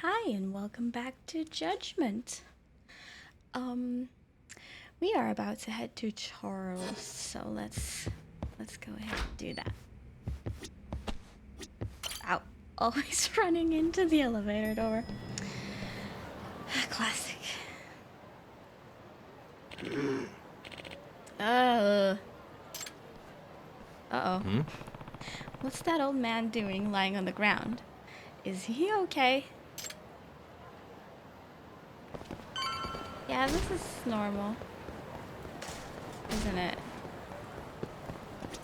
Hi and welcome back to Judgment. Um, we are about to head to Charles, so let's go ahead and do that. Ow. Always running into the elevator door. Classic. Uh. Uh-oh. What's that old man doing lying on the ground? Is he okay? Yeah, this is normal. Isn't it?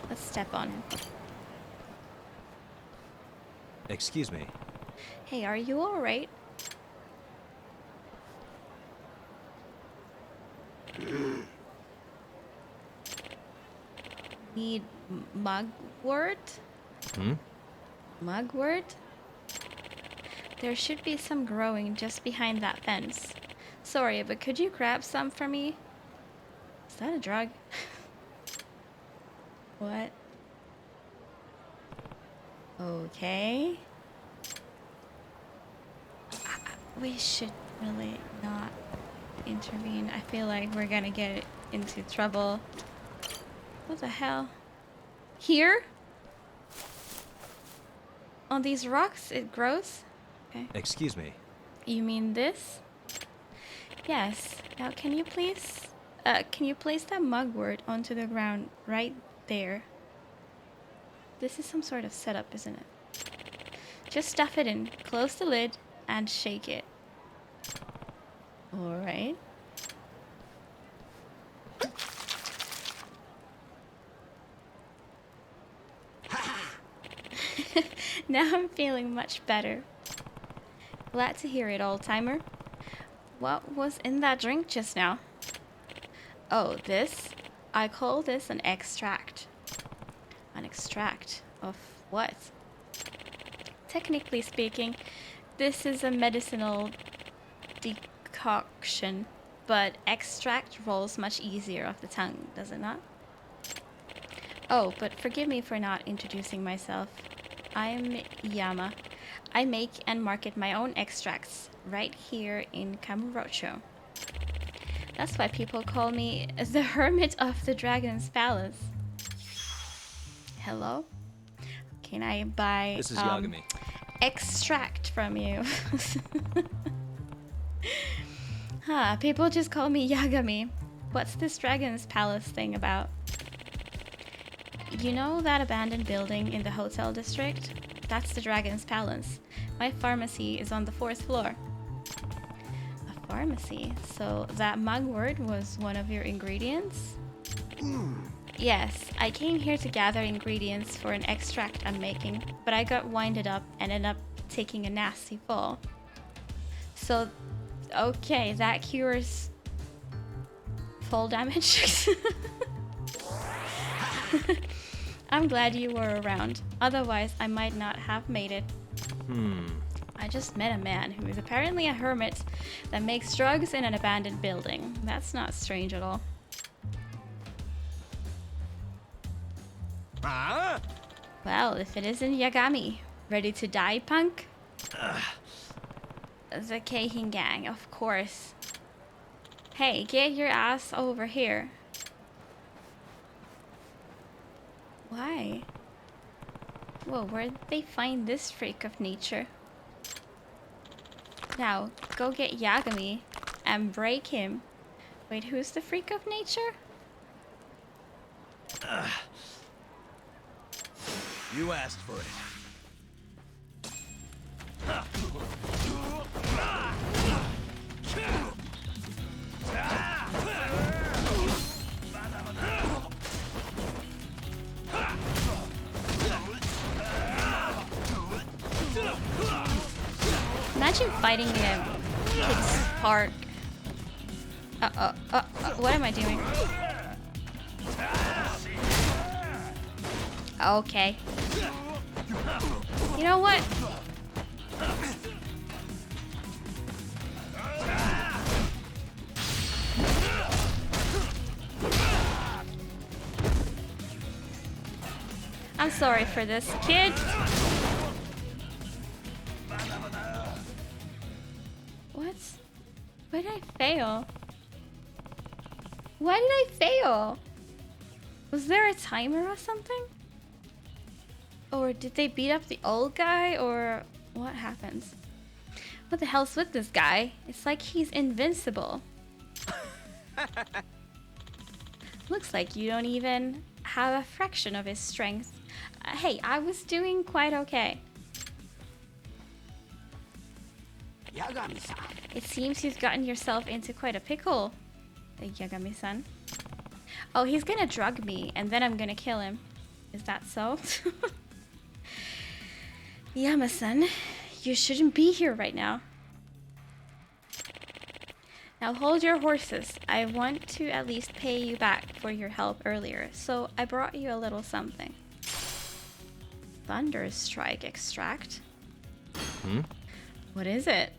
Let's step on him. Excuse me. Hey, are you alright? Need mugwort? Mugwort? There should be some growing just behind that fence. Sorry, but could you grab some for me? Is that a drug? What? Okay. We should really not intervene. I feel like we're gonna get into trouble. What the hell? Here? On these rocks it grows? Okay. Excuse me. You mean this? Yes. Now can you place that mugwort onto the ground right there? This is some sort of setup, isn't it? Just stuff it in, close the lid, and shake it. Alright. Now I'm feeling much better. Glad to hear it, old-timer. What was in that drink just now? Oh, this? I call this an extract. An extract of what? Technically speaking, this is a medicinal decoction, but extract rolls much easier off the tongue, does it not? Oh, but forgive me for not introducing myself. I'm Yama. I make and market my own extracts right here in Kamurocho. That's why people call me the Hermit of the Dragon's Palace. Hello? Can I buy This is Yagami. extract from you? Huh, people just call me Yagami. What's this Dragon's Palace thing about? You know that abandoned building in the hotel district? That's the Dragon's Palace. My pharmacy is on the 4th floor. A pharmacy? So that mugwort was one of your ingredients? Yes, I came here to gather ingredients for an extract I'm making, but I got winded up and ended up taking a nasty fall. So, okay, that cures fall damage? I'm glad you were around. Otherwise, I might not have made it. I just met a man who is apparently a hermit that makes drugs in an abandoned building. That's not strange at all. Well, if it isn't Yagami. Ready to die, punk? The Keihin gang, of course. Hey, get your ass over here. Why? Whoa, where'd they find this freak of nature? Now, go get Yagami and break him. Wait, who's the freak of nature? You asked for it. Imagine fighting in a kid's park. What am I doing? Okay. You know what? I'm sorry for this, kid. Why did I fail? Why did I fail? Was there a timer or something? Or did they beat up the old guy, or what happens? What the hell's with this guy? It's like he's invincible. Looks like you don't even have a fraction of his strength. Hey, I was doing quite okay. Yagami-san. It seems you've gotten yourself into quite a pickle, Yagami-san. Oh, he's gonna drug me, and then I'm gonna kill him. Is that so? Yama-san, you shouldn't be here right now. Now hold your horses. I want to at least pay you back for your help earlier, so I brought you a little something. Thunder Strike extract? What is it?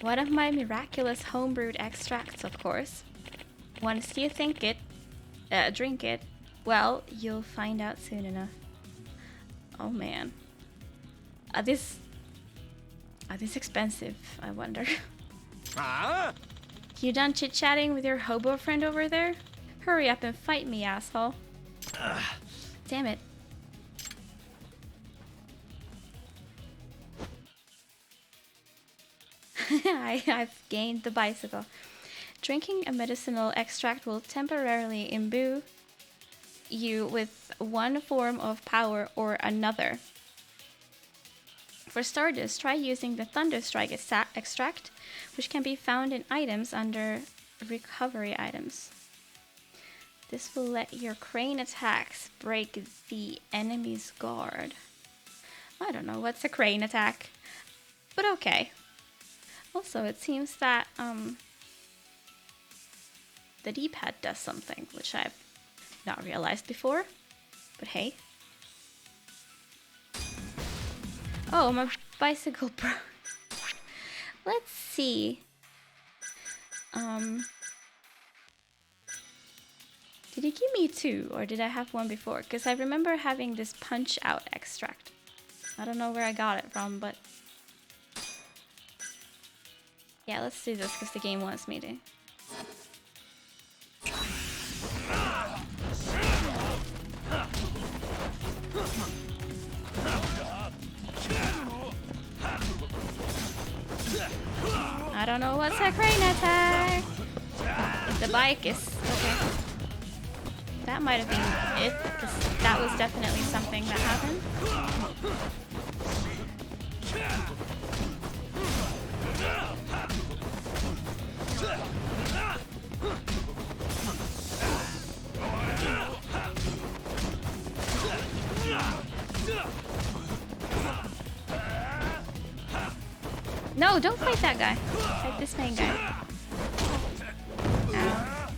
One of my miraculous homebrewed extracts, of course. Once you drink it, well, you'll find out soon enough. Oh man. Are these expensive, I wonder? Huh? You done chit-chatting with your hobo friend over there? Hurry up and fight me, asshole. Damn it. I've gained the bicycle. Drinking a medicinal extract will temporarily imbue you with one form of power or another. For starters, try using the Thunderstrike extract, which can be found in items under recovery items. This will let your crane attacks break the enemy's guard. I don't know what's a crane attack, but okay. Also, it seems that the D-pad does something, which I've not realized before, but hey. Oh, my bicycle broke. Let's see. Did he give me two, or did I have one before? Because I remember having this punch-out extract. I don't know where I got it from, but... yeah, let's do this, because the game wants me to. I don't know what's a crane attack. The bike is okay. That might have been it, because that was definitely something that happened. No, don't fight that guy. Fight this main guy. Ow.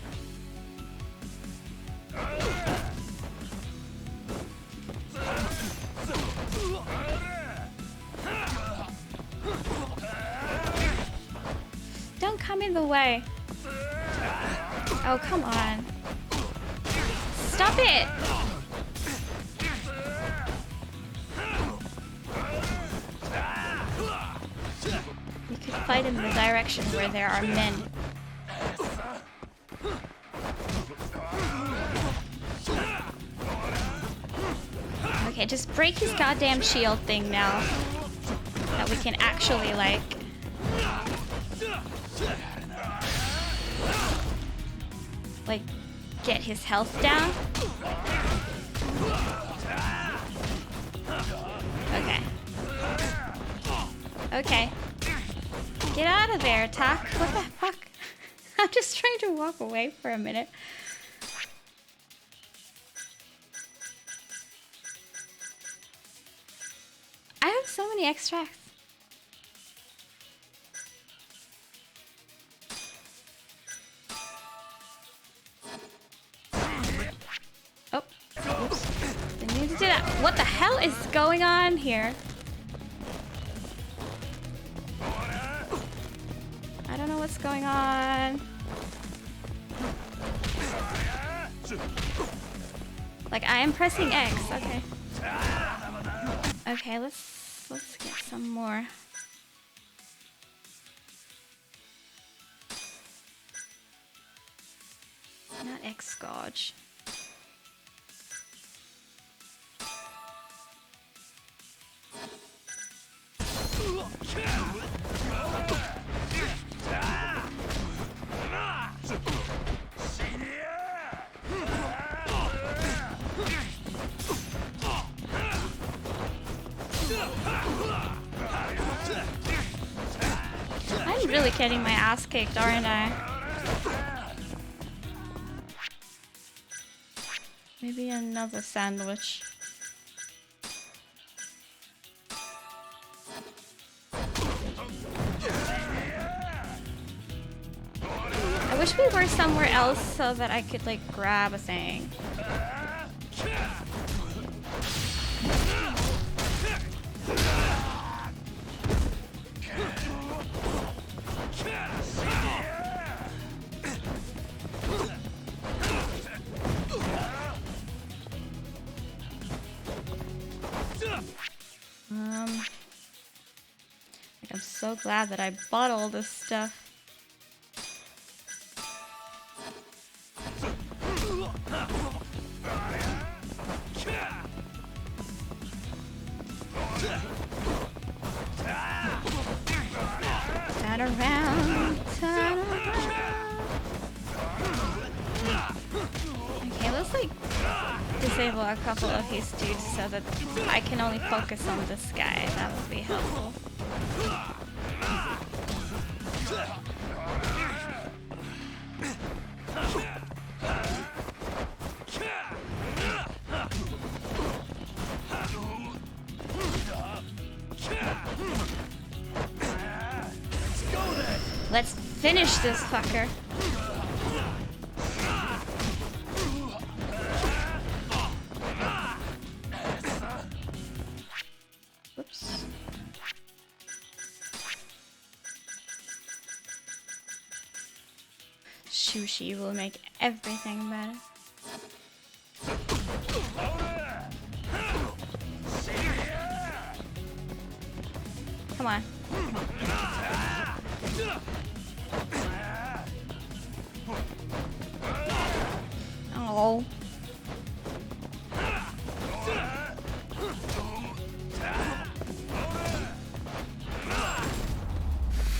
Don't come in the way. Oh, come on. Stop it! You could fight in the direction where there are men. Okay, just break his goddamn shield thing now. That we can actually, like... get his health down. Okay. Okay. Get out of there, Tak. What the fuck? I'm just trying to walk away for a minute. I have so many extracts. Oh, oops. Didn't mean to do that. What the hell is going on here? I don't know what's going on. Like, I am pressing X. Okay. Okay, let's get some more. Not X-Gouge. I'm really getting my ass kicked, aren't I? Maybe another sandwich. I wish we were somewhere else so that I could like grab a thing. Like I'm so glad that I bought all this stuff. Turn around, turn around. Okay, let's like disable a couple of his dudes so that I can only focus on this guy. That would be helpful. Let's finish this fucker. Whoops. Sushi will make everything better. Come on. Oh.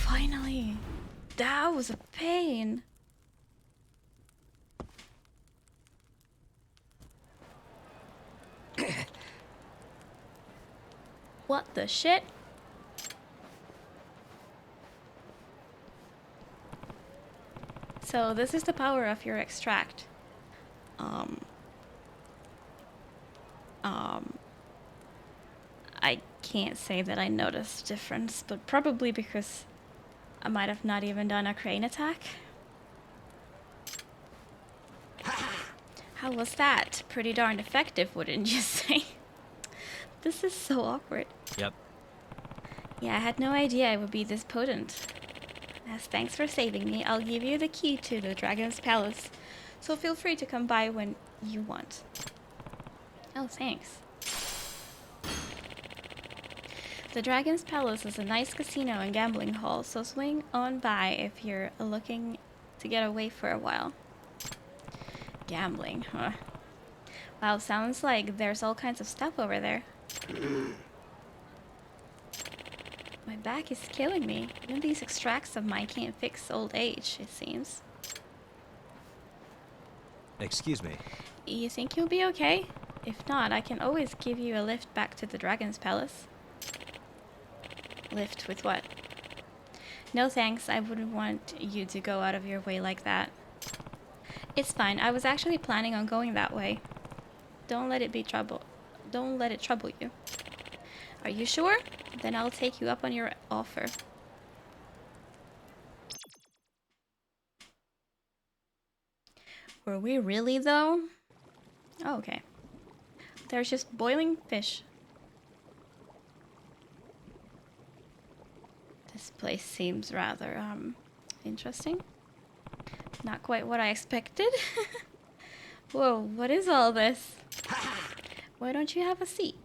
Finally. That was a pain. What the shit? So this is the power of your extract. I can't say that I noticed difference, but probably because I might have not even done a crane attack. How was that? Pretty darn effective, wouldn't you say? This is so awkward. Yep. Yeah, I had no idea it would be this potent. As thanks for saving me, I'll give you the key to the Dragon's Palace. So feel free to come by when you want. Oh, thanks. The Dragon's Palace is a nice casino and gambling hall, so swing on by if you're looking to get away for a while. Gambling, huh? Wow, sounds like there's all kinds of stuff over there. My back is killing me. Even these extracts of mine can't fix old age, it seems. Excuse me. You think you'll be okay? If not, I can always give you a lift back to the Dragon's Palace. Lift with what? No thanks, I wouldn't want you to go out of your way like that. It's fine, I was actually planning on going that way. Don't let it trouble you. Are you sure? Then I'll take you up on your offer. Were we really though? Oh, okay. There's just boiling fish. This place seems rather, interesting. Not quite what I expected. Whoa, what is all this? Why don't you have a seat?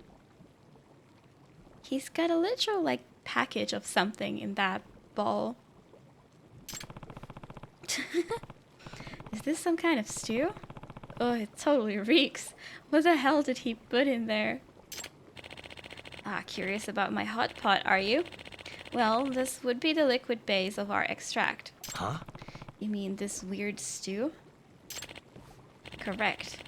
He's got a literal, like, package of something in that ball. Is this some kind of stew? Oh, it totally reeks. What the hell did he put in there? Ah, curious about my hot pot, are you? Well, this would be the liquid base of our extract. Huh? You mean this weird stew? Correct.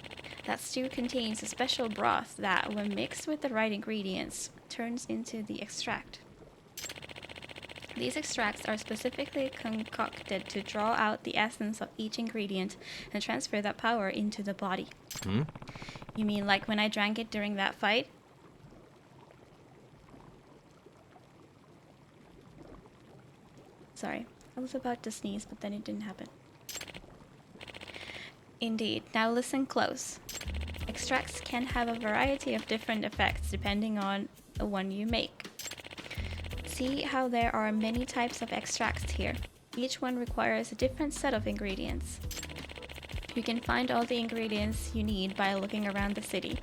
That stew contains a special broth that, when mixed with the right ingredients, turns into the extract. These extracts are specifically concocted to draw out the essence of each ingredient and transfer that power into the body. Hmm? You mean like when I drank it during that fight? Sorry, I was about to sneeze, but then it didn't happen. Indeed. Now listen close. Extracts can have a variety of different effects depending on the one you make. See how there are many types of extracts here. Each one requires a different set of ingredients. You can find all the ingredients you need by looking around the city.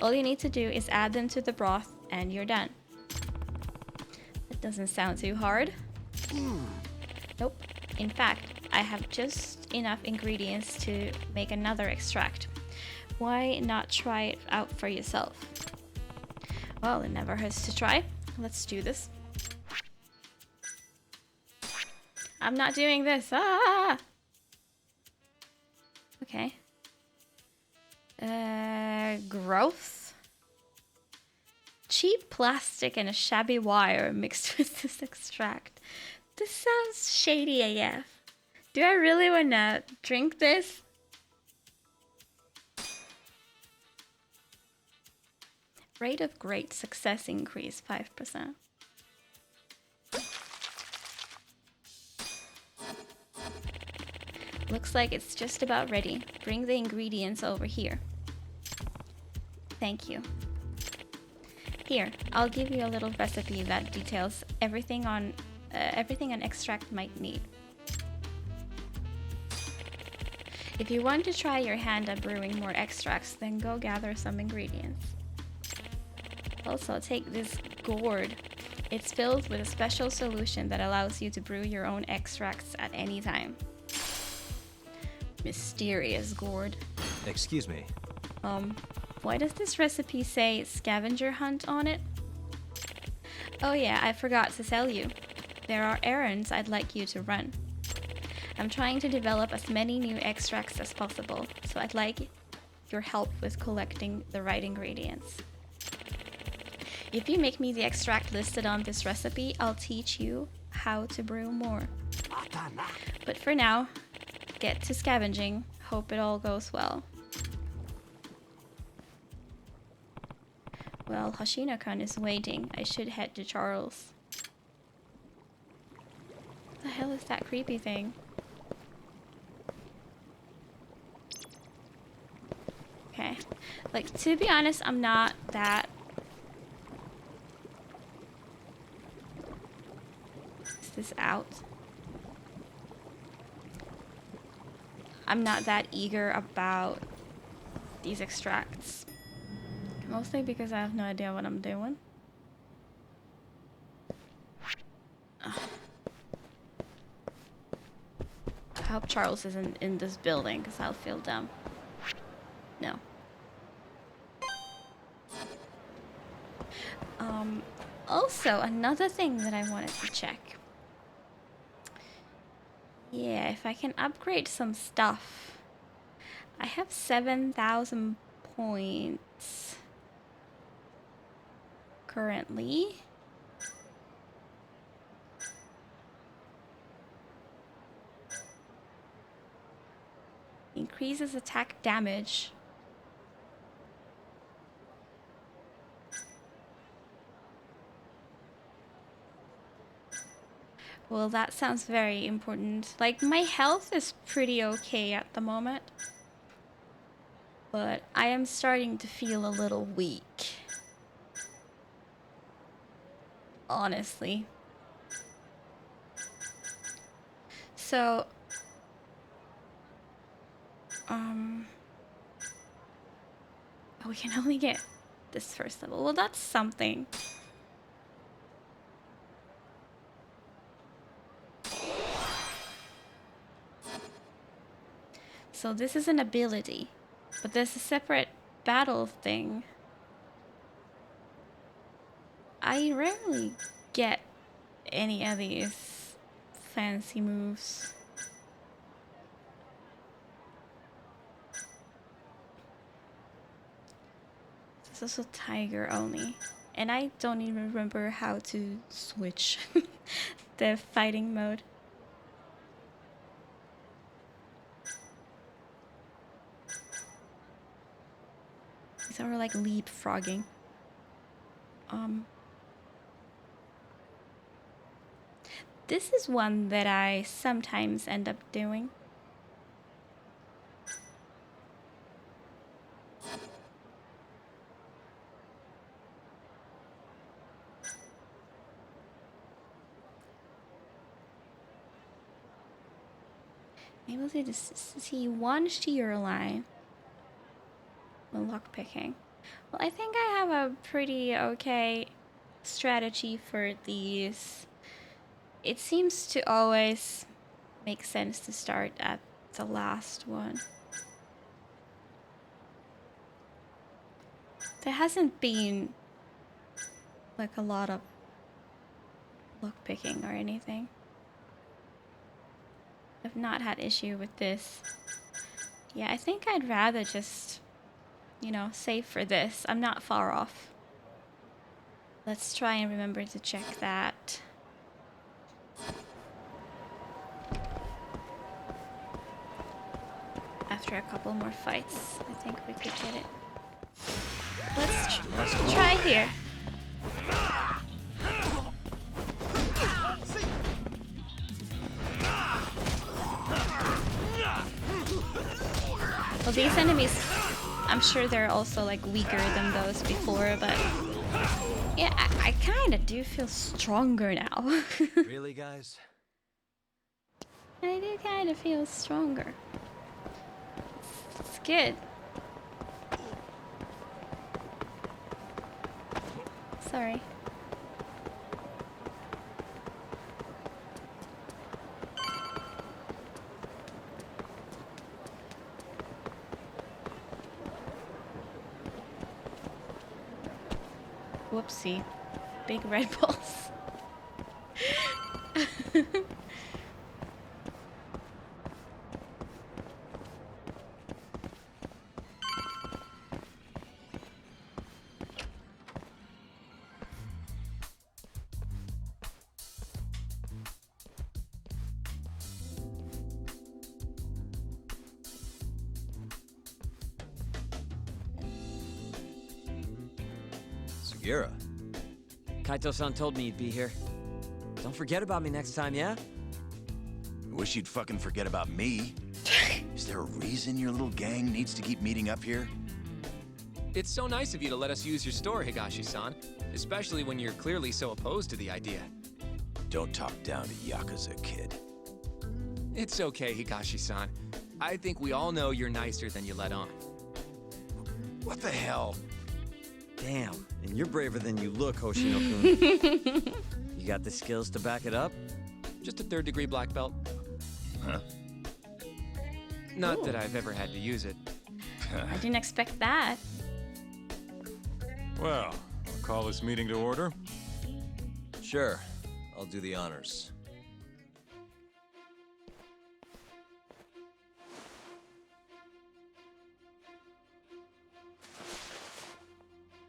All you need to do is add them to the broth and you're done. That doesn't sound too hard. Nope. In fact, I have just enough ingredients to make another extract. Why not try it out for yourself? Well, it never hurts to try. Let's do this. I'm not doing this. Ah! Okay. Growth? Cheap plastic and a shabby wire mixed with this extract. This sounds shady AF. Do I really wanna drink this? Rate of great success increase 5%. Looks like it's just about ready. Bring the ingredients over here. Thank you. Here, I'll give you a little recipe that details everything an extract might need. If you want to try your hand at brewing more extracts, then go gather some ingredients. Also, take this gourd. It's filled with a special solution that allows you to brew your own extracts at any time. Mysterious gourd. Excuse me. Why does this recipe say scavenger hunt on it? Oh yeah, I forgot to tell you. There are errands I'd like you to run. I'm trying to develop as many new extracts as possible, so I'd like your help with collecting the right ingredients. If you make me the extract listed on this recipe, I'll teach you how to brew more. But for now, get to scavenging. Hope it all goes well. Well, Hoshino-kun is waiting. I should head to Charles. What the hell is that creepy thing? Okay. Like, to be honest, I'm not that... Is this out? I'm not that eager about these extracts. Mostly because I have no idea what I'm doing. Ugh. I hope Charles isn't in this building because I'll feel dumb. No. Also, another thing that I wanted to check. Yeah, if I can upgrade some stuff. I have 7,000 points currently. Increases attack damage. Well, that sounds very important. Like, my health is pretty okay at the moment. But I am starting to feel a little weak. Honestly. So... Oh, we can only get this first level. Well, that's something. So this is an ability, but there's a separate battle thing. I rarely get any of these fancy moves. It's also tiger only. And I don't even remember how to switch the fighting mode. These are like leapfrogging. This is one that I sometimes end up doing. Able to see one shear line when lockpicking. Well, I think I have a pretty okay strategy for these. It seems to always make sense to start at the last one. There hasn't been like a lot of lockpicking or anything. I've not had issue with this. Yeah, I think I'd rather just, you know, save for this. I'm not far off. Let's try and remember to check that. After a couple more fights, I think we could get it. Let's try here. Well, these enemies, I'm sure they're also like weaker than those before, but yeah, I kind of do feel stronger now. Really, guys? I do kind of feel stronger. It's good. Sorry. Whoopsie. Big Red Bulls. Sugira. Kaito-san told me you'd be here. Don't forget about me next time, yeah? I wish you'd fucking forget about me. Is there a reason your little gang needs to keep meeting up here? It's so nice of you to let us use your store, Higashi-san. Especially when you're clearly so opposed to the idea. Don't talk down to Yakuza, kid. It's okay, Higashi-san. I think we all know you're nicer than you let on. What the hell? Damn, and you're braver than you look, Hoshino-kun. You got the skills to back it up? Just a third-degree black belt. Huh? Not Ooh. that I've ever had to use it. I didn't expect that. Well, I'll call this meeting to order. Sure. I'll do the honors.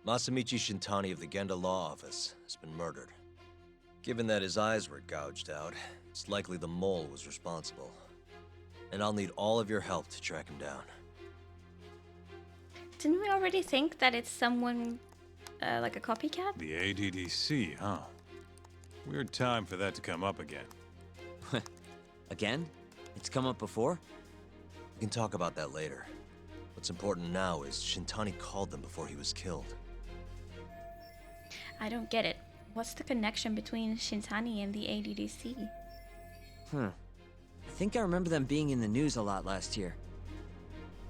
Masamichi Shintani of the Genda Law Office has been murdered. Given that his eyes were gouged out, it's likely the mole was responsible. And I'll need all of your help to track him down. Didn't we already think that it's someone like a copycat? The ADDC, huh? Weird time for that to come up again. Again? It's come up before? We can talk about that later. What's important now is Shintani called them before he was killed. I don't get it. What's the connection between Shintani and the ADDC? I think I remember them being in the news a lot last year.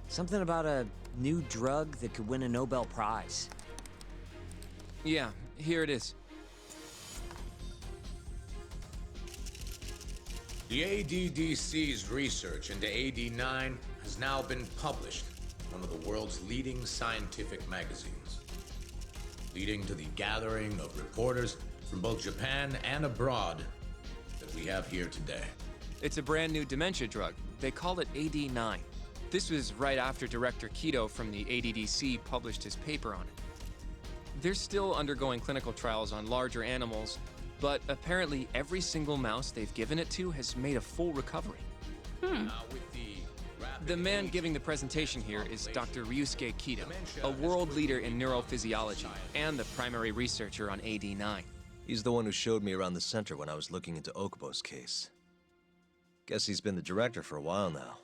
Something about a new drug that could win a Nobel Prize. Yeah, here it is. The ADDC's research into AD9 has has now been published in one of the world's leading scientific magazines, leading to the gathering of reporters from both Japan and abroad that we have here today. It's a brand new dementia drug. They call it AD9. This was right after Director Kido from the ADDC published his paper on it. They're still undergoing clinical trials on larger animals, but apparently every single mouse they've given it to has made a full recovery. Now with The man giving the presentation here is Dr. Ryusuke Kido, a world leader in neurophysiology and the primary researcher on AD9. He's the one who showed me around the center when I was looking into Okubo's case. Guess he's been the director for a while now.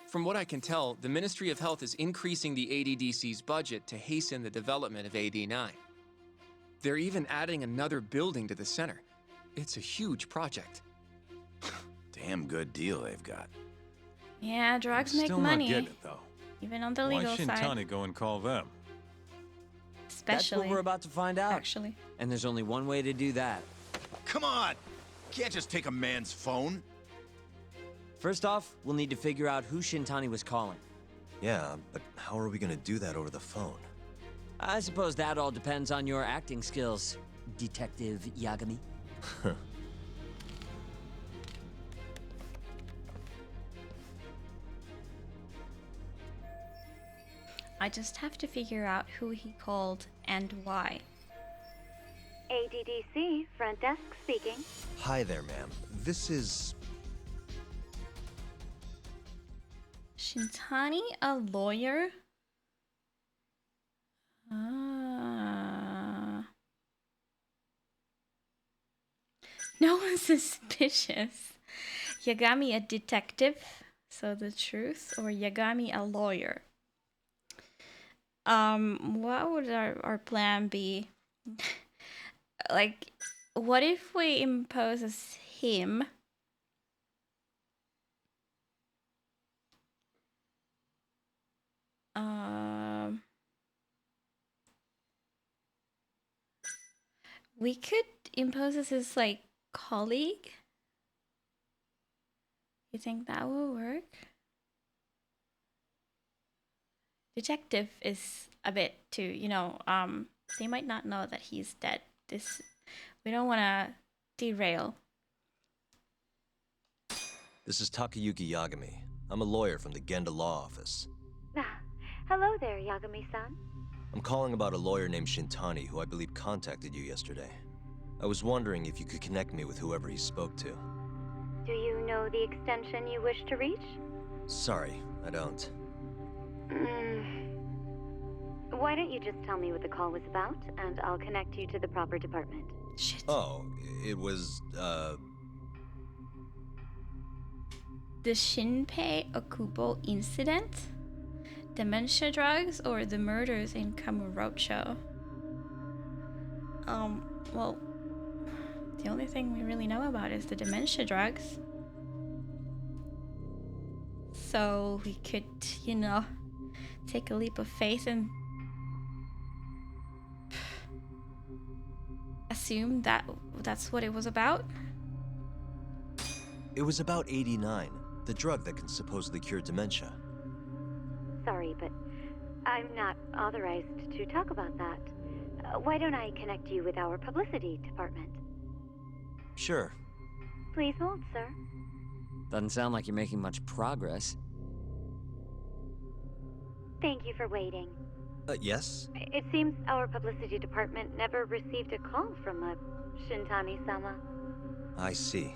From what I can tell, the Ministry of Health is increasing the ADDC's budget to hasten the development of AD9. They're even adding another building to the center. It's a huge project. Damn good deal they've got. Yeah, drugs make Still money. not getting it, though. Even on the Why legal side. Shintani go and call them? That's Especially. what we're about to find out. Actually. And there's only one way to do that. Come on! Can't just take a man's phone. First off, we'll need to figure out who Shintani was calling. Yeah, but how are we gonna do that over the phone? I suppose that all depends on your acting skills, Detective Yagami. I just have to figure out who he called and why. ADDC, front desk speaking. Hi there, ma'am. This is... Shintani, a lawyer? Ah. No one's suspicious. Yagami, a detective? So the truth? Or Yagami, a lawyer? What would our plan be? Like, what if we impose as him? We could impose as his, like, colleague? You think that will work? Detective is a bit too, you know, they might not know that he's dead. We don't want to derail. This is Takayuki Yagami. I'm a lawyer from the Genda Law Office. Hello there, Yagami-san. I'm calling about a lawyer named Shintani who I believe contacted you yesterday. I was wondering if you could connect me with whoever he spoke to. Do you know the extension you wish to reach? Sorry, I don't. Why don't you just tell me what the call was about, and I'll connect you to the proper department. Shit. Oh, it was, The Shinpei Okubo incident? Dementia drugs or the murders in Kamurocho? Well, the only thing we really know about is the dementia drugs. So we could, you know, take a leap of faith and assume that that's what it was about. It was about 89, the drug that can supposedly cure dementia. Sorry, but I'm not authorized to talk about that. Why don't I connect you with our publicity department? Sure. Please hold, sir. Doesn't sound like you're making much progress. Thank you for waiting. Yes? It seems our publicity department never received a call from a Shintani-sama. I see.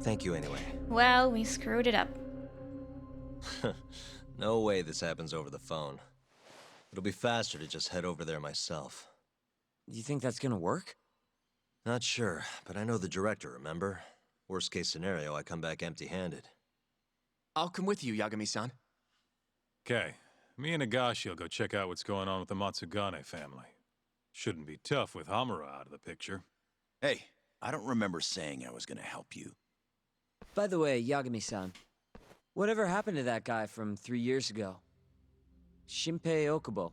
Thank you anyway. Well, we screwed it up. No way this happens over the phone. It'll be faster to just head over there myself. You think that's gonna work? Not sure, but I know the director, remember? Worst case scenario, I come back empty-handed. I'll come with you, Yagami-san. Okay, me and Nagashi will go check out what's going on with the Matsugane family. Shouldn't be tough with Hamura out of the picture. Hey, I don't remember saying I was gonna help you. By the way, Yagami-san, whatever happened to that guy from 3 years ago? Shinpei Okubo.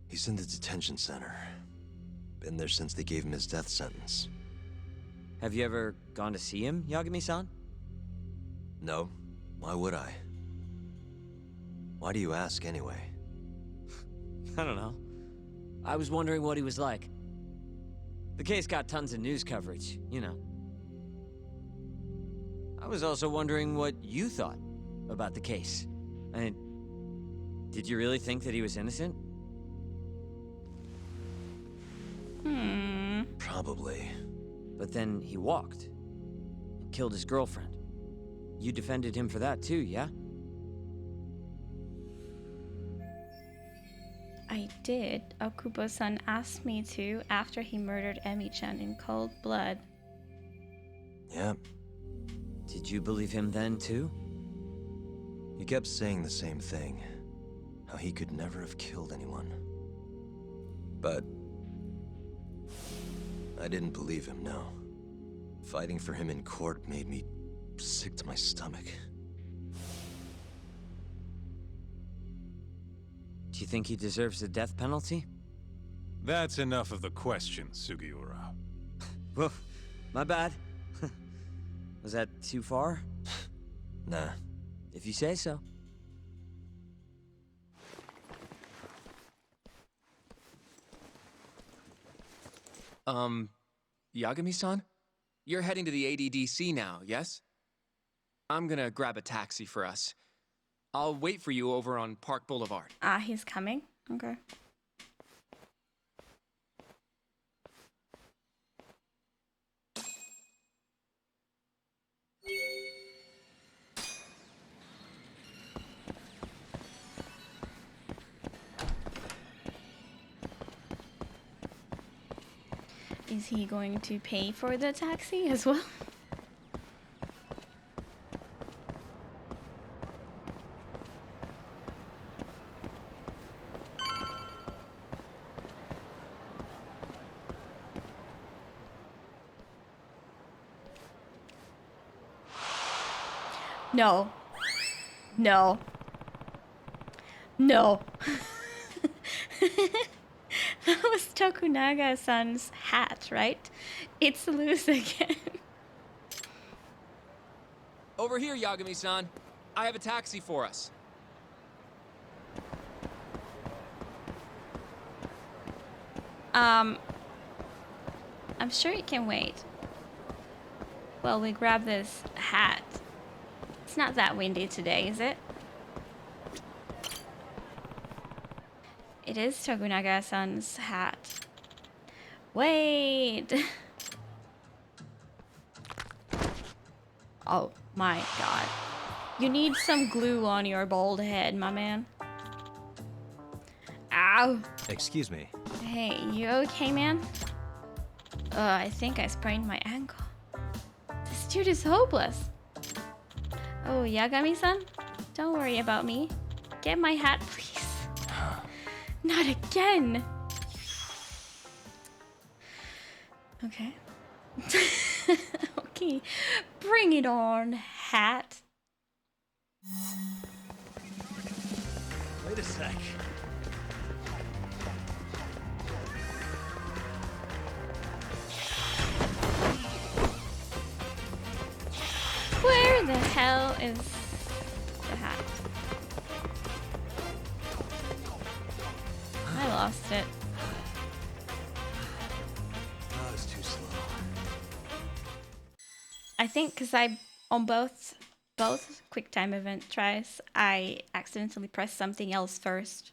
He's in the detention center. Been there since they gave him his death sentence. Have you ever gone to see him, Yagami-san? No, Why would I? Why do you ask anyway? I don't know. I was wondering what he was like. The case got tons of news coverage, you know. I was also wondering what you thought about the case. I mean, did you really think that he was innocent? Probably. But then he walked and killed his girlfriend. You defended him for that too, yeah? I did. Okubo-san asked me to after he murdered Emi-chan in cold blood. Yep. Did you believe him then too? He kept saying the same thing. How he could never have killed anyone. But I didn't believe him, no. Fighting for him in court made me sick to my stomach. Do you think he deserves the death penalty? That's enough of the question, Sugiura. Well, my bad. Was that too far? Nah. If you say so. Yagami-san? You're heading to the ADDC now, yes? I'm gonna grab a taxi for us. I'll wait for you over on Park Boulevard. Ah, he's coming? Okay. Is he going to pay for the taxi as well? No. No. No. That was Tokunaga-san's hat, right? It's loose again. Over here, Yagami-san. I have a taxi for us. I'm sure it can wait. Well, we grab this hat. It's not that windy today, is it? It is Tokunaga-san's hat. Wait! Oh my god. You need some glue on your bald head, my man. Ow! Excuse me. Hey, you okay, man? I think I sprained my ankle. This dude is hopeless. Oh, Yagami-san? Don't worry about me. Get my hat, please. Not again! Okay. Okay. Bring it on, hat. Wait a sec. Where the hell is the hat? I lost it. That was too slow. I think because on both QuickTime event tries, I accidentally pressed something else first.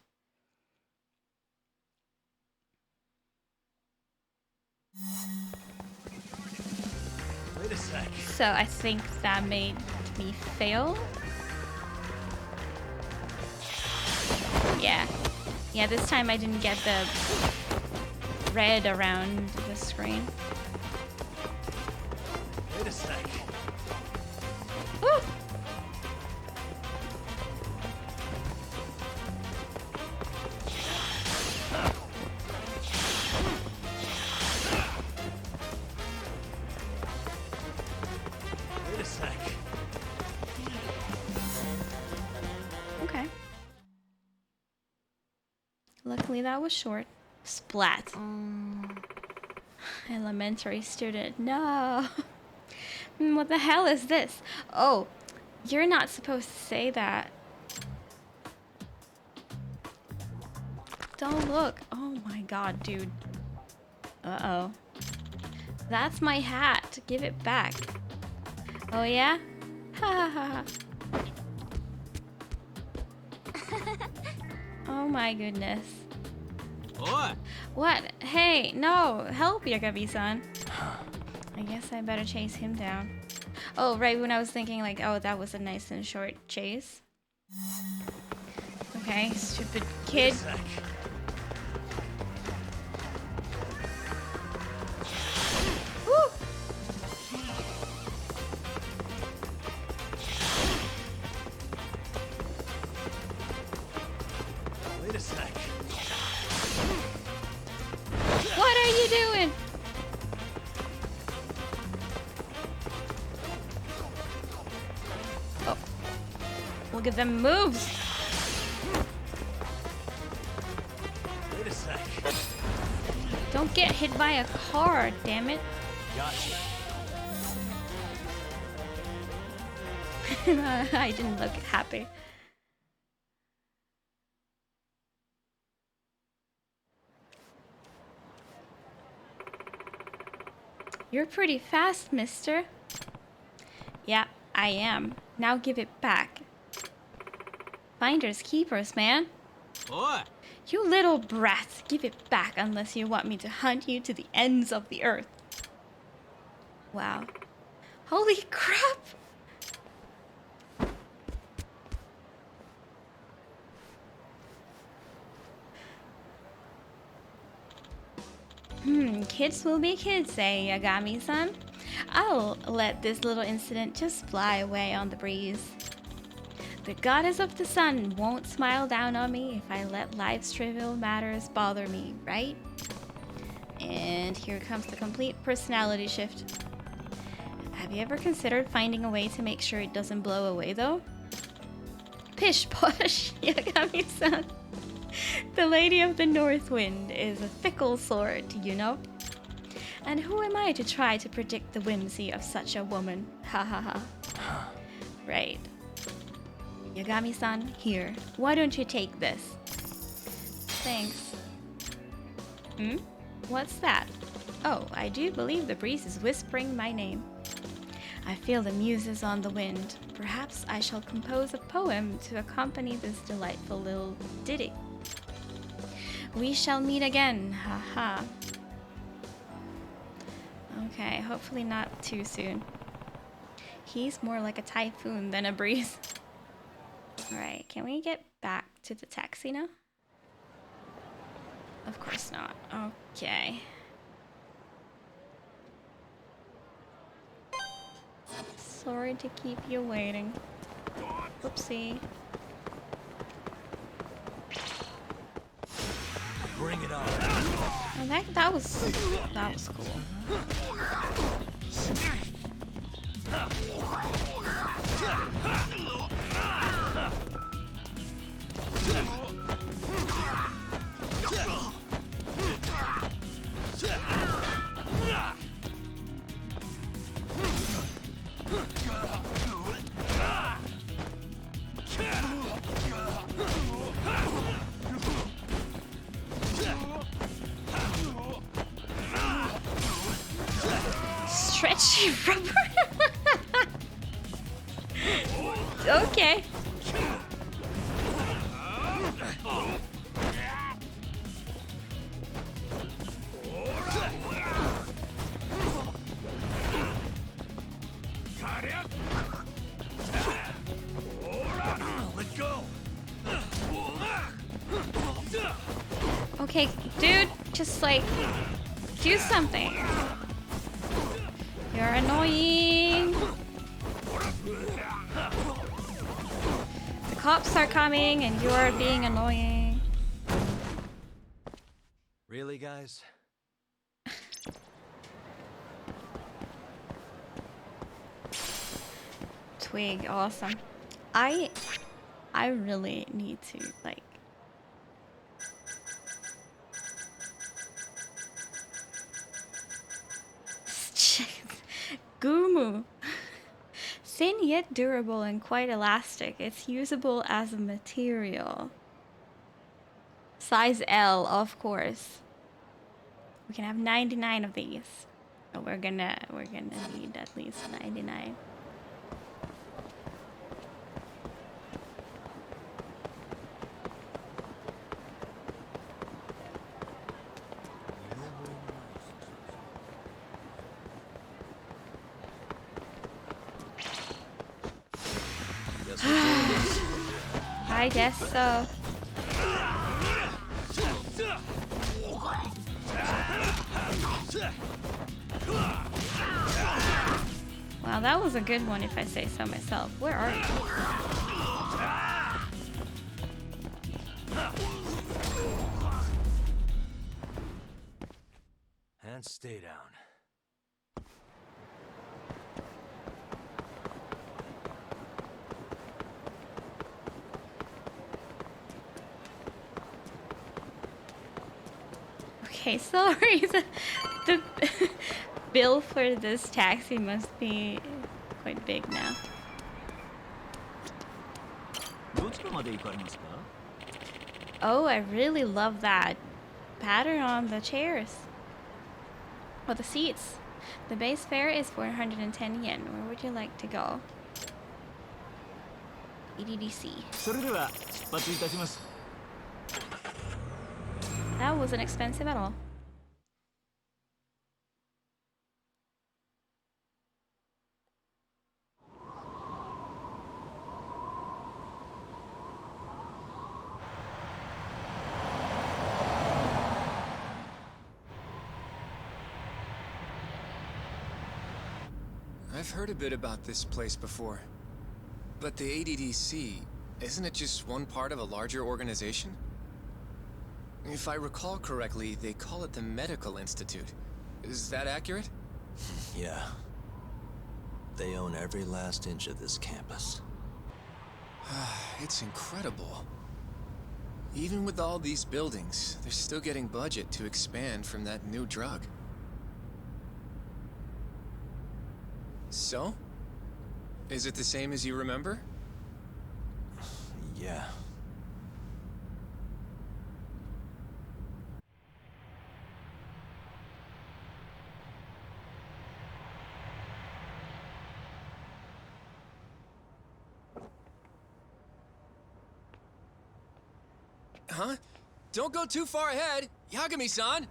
Wait a sec. So I think that made me fail. Yeah. Yeah, this time I didn't get the red around the screen. Wait a sec. Woo! Wait a sec. Okay. Luckily that was short. Splat. Elementary student. No. What the hell is this? Oh, You're not supposed to say that. Don't look. Oh my god, dude. Uh-oh. That's my hat. Give it back. Oh yeah? Ha ha ha. Oh my goodness. What? Hey, no! Help, Yagami-san. I guess I better chase him down. Oh, right, when I was thinking like, oh, that was a nice and short chase. Okay, stupid kid. Woo! Wait a sec. What are you doing? Oh. Look at them moves. Wait a sec. Don't get hit by a car, damn it. Gotcha. I didn't look happy. You're pretty fast, mister. Yeah, I am. Now give it back. Finders keepers, man. What? You little brat, give it back unless you want me to hunt you to the ends of the earth. Wow. Holy crap! Kids will be kids, eh, Yagami-san? I'll let this little incident just fly away on the breeze. The goddess of the sun won't smile down on me if I let life's trivial matters bother me, right? And here comes the complete personality shift. Have you ever considered finding a way to make sure it doesn't blow away, though? Pish posh, Yagami-san. The Lady of the North Wind is a fickle sort, you know? And who am I to try to predict the whimsy of such a woman? Ha ha ha. Right. Yagami-san, here. Why don't you take this? Thanks. What's that? Oh, I do believe the breeze is whispering my name. I feel the muses on the wind. Perhaps I shall compose a poem to accompany this delightful little ditty. We shall meet again, haha. Okay, hopefully not too soon. He's more like a typhoon than a breeze. Alright, can we get back to the taxi now? Of course not. Okay. Sorry to keep you waiting. Oopsie. Bring it on. Oh, that was cool. Stretchy rubber. Okay. Let go. Okay, dude, just like do something. You're annoying. The cops are coming and you're being annoying. Really, guys? Twig, awesome. I really need to like Gumu. thin yet durable and quite elastic. It's usable as a material. Size L, of course. We can have 99 of these. Oh, we're gonna need at least 99. Guess we're doing this. I guess so. Wow, that was a good one if I say so myself. Where are you? And stay down. Okay, sorry. The bill for this taxi must be quite big now. Oh, I really love that pattern on the chairs. Or the seats. The base fare is 410 yen. Where would you like to go? EDDC. That wasn't expensive at all. I've heard a bit about this place before. But the ADDC, isn't it just one part of a larger organization? If I recall correctly, they call it the Medical Institute. Is that accurate? Yeah. They own every last inch of this campus. It's incredible. Even with all these buildings, they're still getting budget to expand from that new drug. So? Is it the same as you remember? Yeah. Huh? Don't go too far ahead, Yagami-san!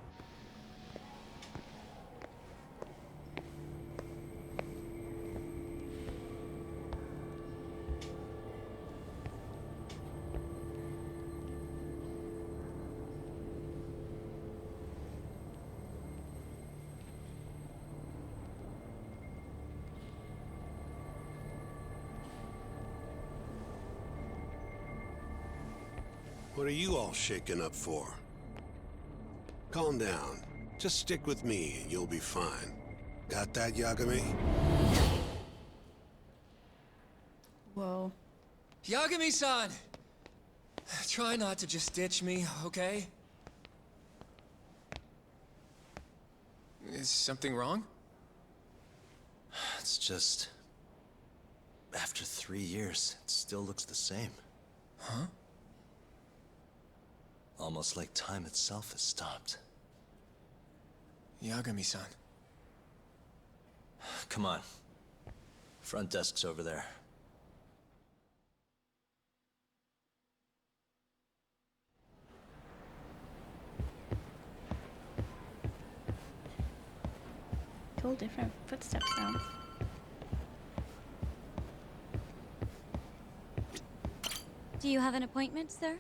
What are you all shaken up for? Calm down. Just stick with me and you'll be fine. Got that, Yagami? Whoa. Yagami-san! Try not to just ditch me, okay? Is something wrong? It's just... After 3 years, it still looks the same. Huh? Almost like time itself has stopped. Yagami-san. Come on. Front desk's over there. Total different footstep sounds. Do you have an appointment, sir?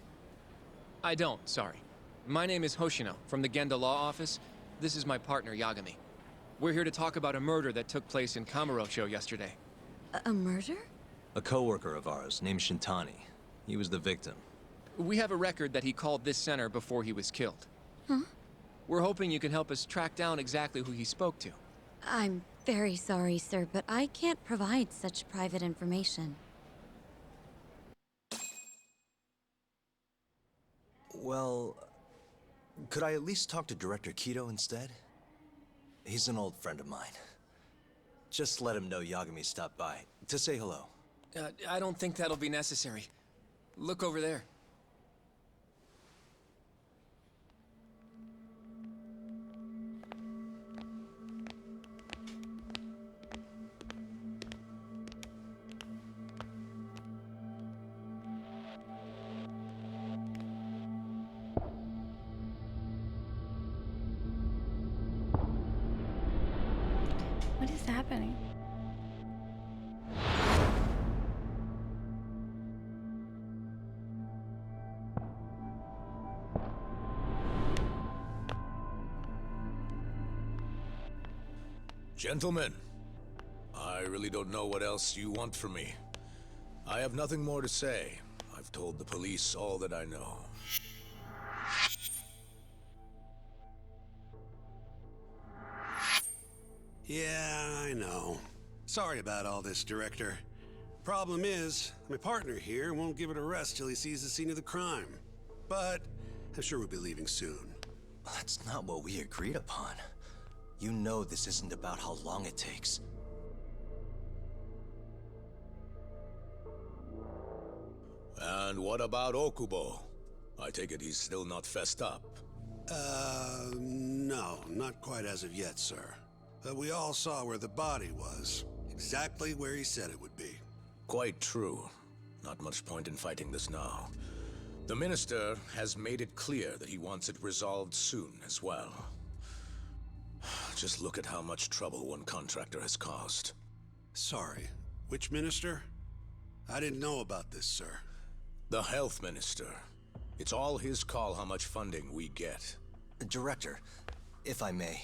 I don't, sorry. My name is Hoshino, from the Genda Law Office. This is my partner, Yagami. We're here to talk about a murder that took place in Kamurocho yesterday. A murder? A coworker of ours named Shintani. He was the victim. We have a record that he called this center before he was killed. Huh? We're hoping you can help us track down exactly who he spoke to. I'm very sorry, sir, but I can't provide such private information. Well, could I at least talk to Director Kido instead? He's an old friend of mine. Just let him know Yagami stopped by. To say hello. I don't think that'll be necessary. Look over there. What is happening? Gentlemen, I really don't know what else you want from me. I have nothing more to say. I've told the police all that I know. Yeah, I know. Sorry about all this, Director. Problem is, my partner here won't give it a rest till he sees the scene of the crime. But I'm sure we'll be leaving soon. That's not what we agreed upon. You know this isn't about how long it takes. And what about Okubo? I take it he's still not fessed up. No, not quite as of yet, sir. But we all saw where the body was. Exactly where he said it would be. Quite true. Not much point in fighting this now. The Minister has made it clear that he wants it resolved soon as well. Just look at how much trouble one contractor has caused. Sorry, which minister? I didn't know about this, sir. The Health Minister. It's all his call how much funding we get. Director, if I may,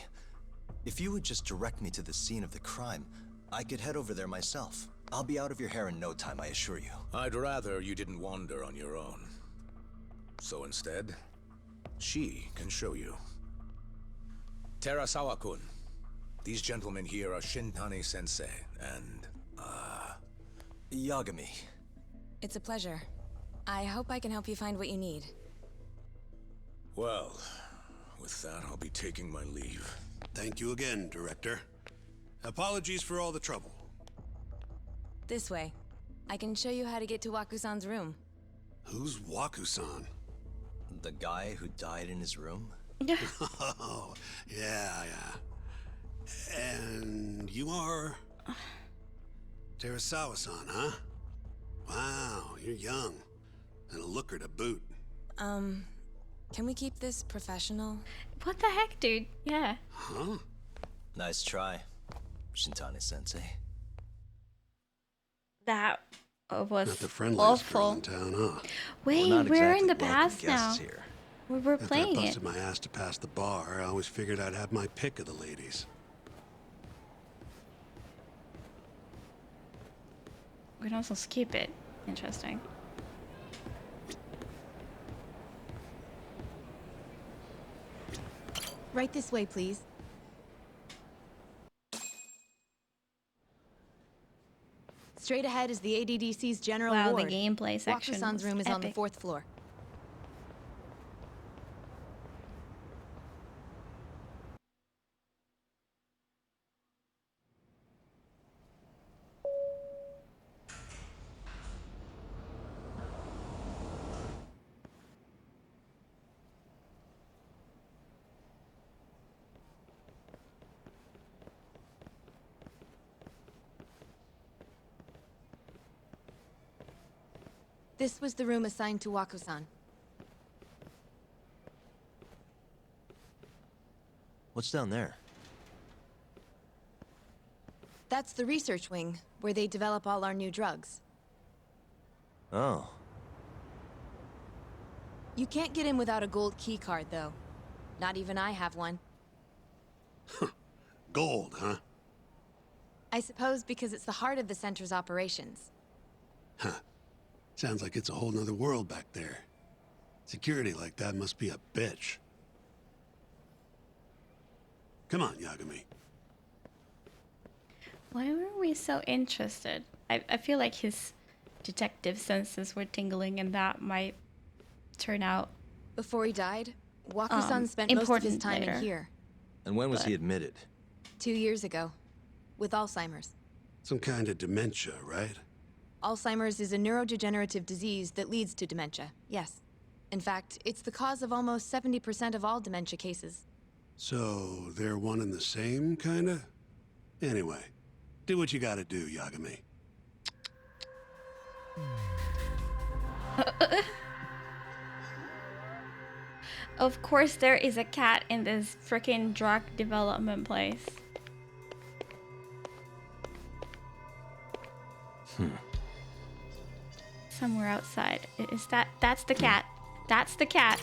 if you would just direct me to the scene of the crime, I could head over there myself. I'll be out of your hair in no time, I assure you. I'd rather you didn't wander on your own. So instead, she can show you. Terasawa-kun, these gentlemen here are Shintani-sensei and, Yagami. It's a pleasure. I hope I can help you find what you need. Well, with that, I'll be taking my leave. Thank you again, Director. Apologies for all the trouble. This way. I can show you how to get to Waku-san's room. Who's Waku-san? The guy who died in his room? Oh, yeah. And you are... Terasawa-san, huh? Wow, you're young. And a looker to boot. Can we keep this professional? What the heck, dude? Yeah. Huh? Nice try, Shintani-sensei. That was Not the friendliest girl awful. in town, huh? Wait, not we're exactly in the welcome past now. guests here. We're After I playing it. busted my ass to pass the bar, I always figured I'd have my pick of the ladies. We can also skip it. Interesting. Right this way, please. Straight ahead is the ADDC's general Wow, ward. the gameplay section. Waku-san's was room is on the epic. 4th floor. This was the room assigned to Waku-san. What's down there? That's the research wing, where they develop all our new drugs. Oh. You can't get in without a gold key card, though. Not even I have one. Gold, huh? I suppose because it's the heart of the center's operations. Huh. Sounds like it's a whole nother world back there. Security like that must be a bitch. Come on, Yagami. Why were we so interested? I feel like his detective senses were tingling and that might turn out Before he died, Waku-san spent most of his important time later. in here. And when was he admitted? 2 years ago. With Alzheimer's. Some kind of dementia, right? Alzheimer's is a neurodegenerative disease that leads to dementia, yes. In fact, it's the cause of almost 70% of all dementia cases. So, they're one and the same, kinda? Anyway, do what you gotta do, Yagami. Of course there is a cat in this freaking drug development place. Somewhere outside. That's the cat. That's the cat.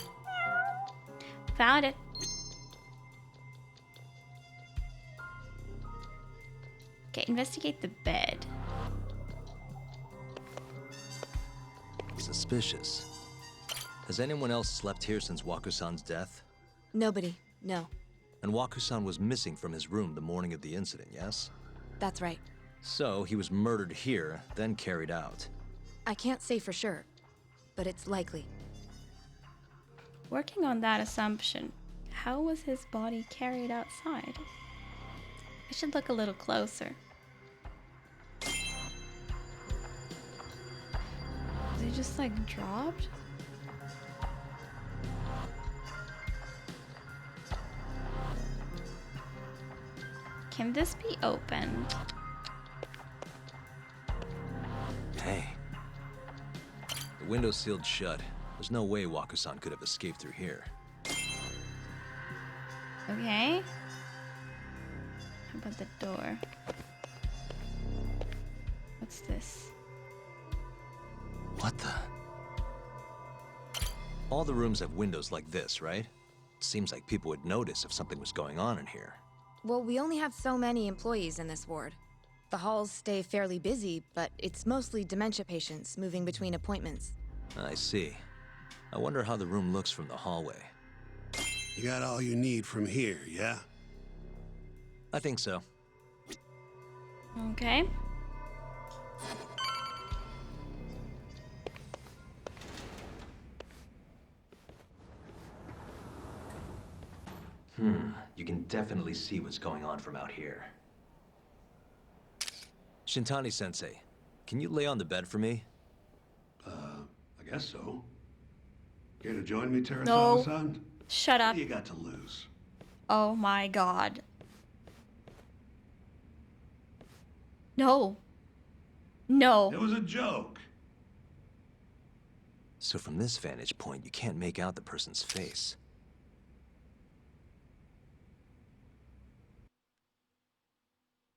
Found it. Okay, investigate the bed. Suspicious. Has anyone else slept here since Waku-san's death? Nobody, no. And Waku-san was missing from his room the morning of the incident, yes? That's right. So he was murdered here, then carried out. I can't say for sure, but it's likely. Working on that assumption, how was his body carried outside? I should look a little closer. Was he just like dropped? Can this be opened? Hey. The window's sealed shut. There's no way Waku-san could have escaped through here. Okay. How about the door? What's this? What the? All the rooms have windows like this, right? It seems like people would notice if something was going on in here. Well, we only have so many employees in this ward. The halls stay fairly busy, but it's mostly dementia patients moving between appointments. I see. I wonder how the room looks from the hallway. You got all you need from here, yeah? I think so. Okay. You can definitely see what's going on from out here. Shintani-sensei, can you lay on the bed for me? I guess so. Care to join me, No. Terasawa-san? Shut up. What do you got to lose? Oh my god. No. No. It was a joke. So from this vantage point, you can't make out the person's face.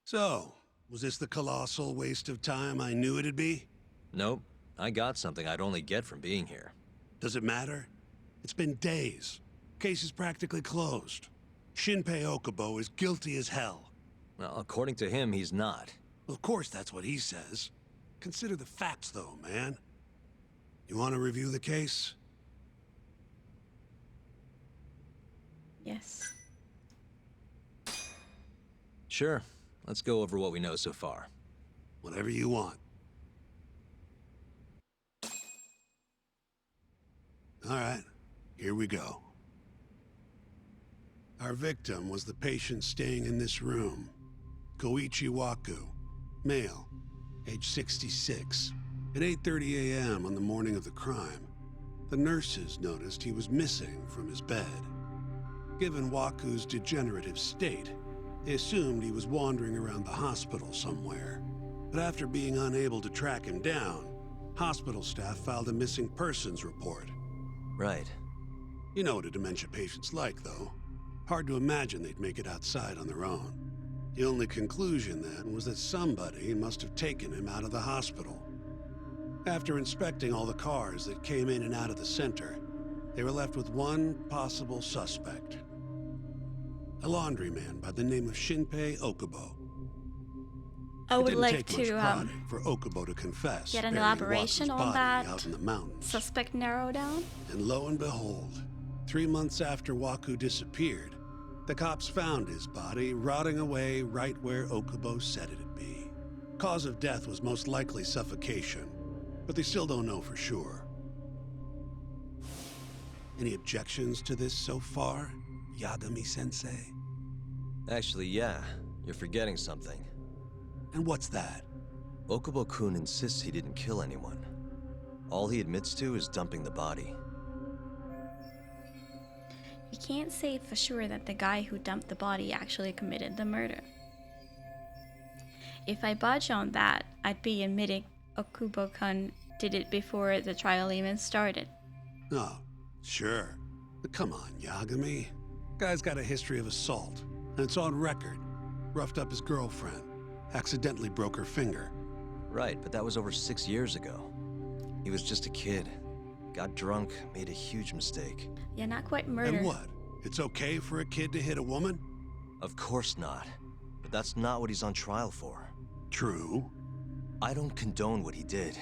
So, was this the colossal waste of time I knew it'd be? Nope. I got something I'd only get from being here. Does it matter? It's been days. Case is practically closed. Shinpei Okubo is guilty as hell. Well, according to him, he's not. Of course that's what he says. Consider the facts, though, man. You want to review the case? Yes. Sure. Let's go over what we know so far. Whatever you want. All right, here we go. Our victim was the patient staying in this room. Koichi Waku, male, age 66. At 8:30 a.m. on the morning of the crime, the nurses noticed he was missing from his bed. Given Waku's degenerative state, they assumed he was wandering around the hospital somewhere. But after being unable to track him down, hospital staff filed a missing persons report. Right. You know what a dementia patient's like, though. Hard to imagine they'd make it outside on their own. The only conclusion then was that somebody must have taken him out of the hospital. After inspecting all the cars that came in and out of the center, they were left with one possible suspect. A laundryman by the name of Shinpei Okubo. I would It didn't like take much to prodding for Okubo to confess, get an burying elaboration Waku's on body that out in the mountains. suspect narrow down. And lo and behold, 3 months after Waku disappeared, the cops found his body rotting away right where Okubo said it'd be. Cause of death was most likely suffocation, but they still don't know for sure. Any objections to this so far, Yagami-sensei? Actually, yeah. You're forgetting something. And what's that? Okubo-kun insists he didn't kill anyone. All he admits to is dumping the body. You can't say for sure that the guy who dumped the body actually committed the murder. If I budge on that, I'd be admitting Okubo-kun did it before the trial even started. Oh, sure. But come on, Yagami. Guy's got a history of assault, and it's on record. Roughed up his girlfriend, accidentally broke her finger. Right, but that was over 6 years ago. He was just a kid. Got drunk, made a huge mistake. Yeah, not quite murder. And what? It's okay for a kid to hit a woman? Of course not. But that's not what he's on trial for. True. I don't condone what he did.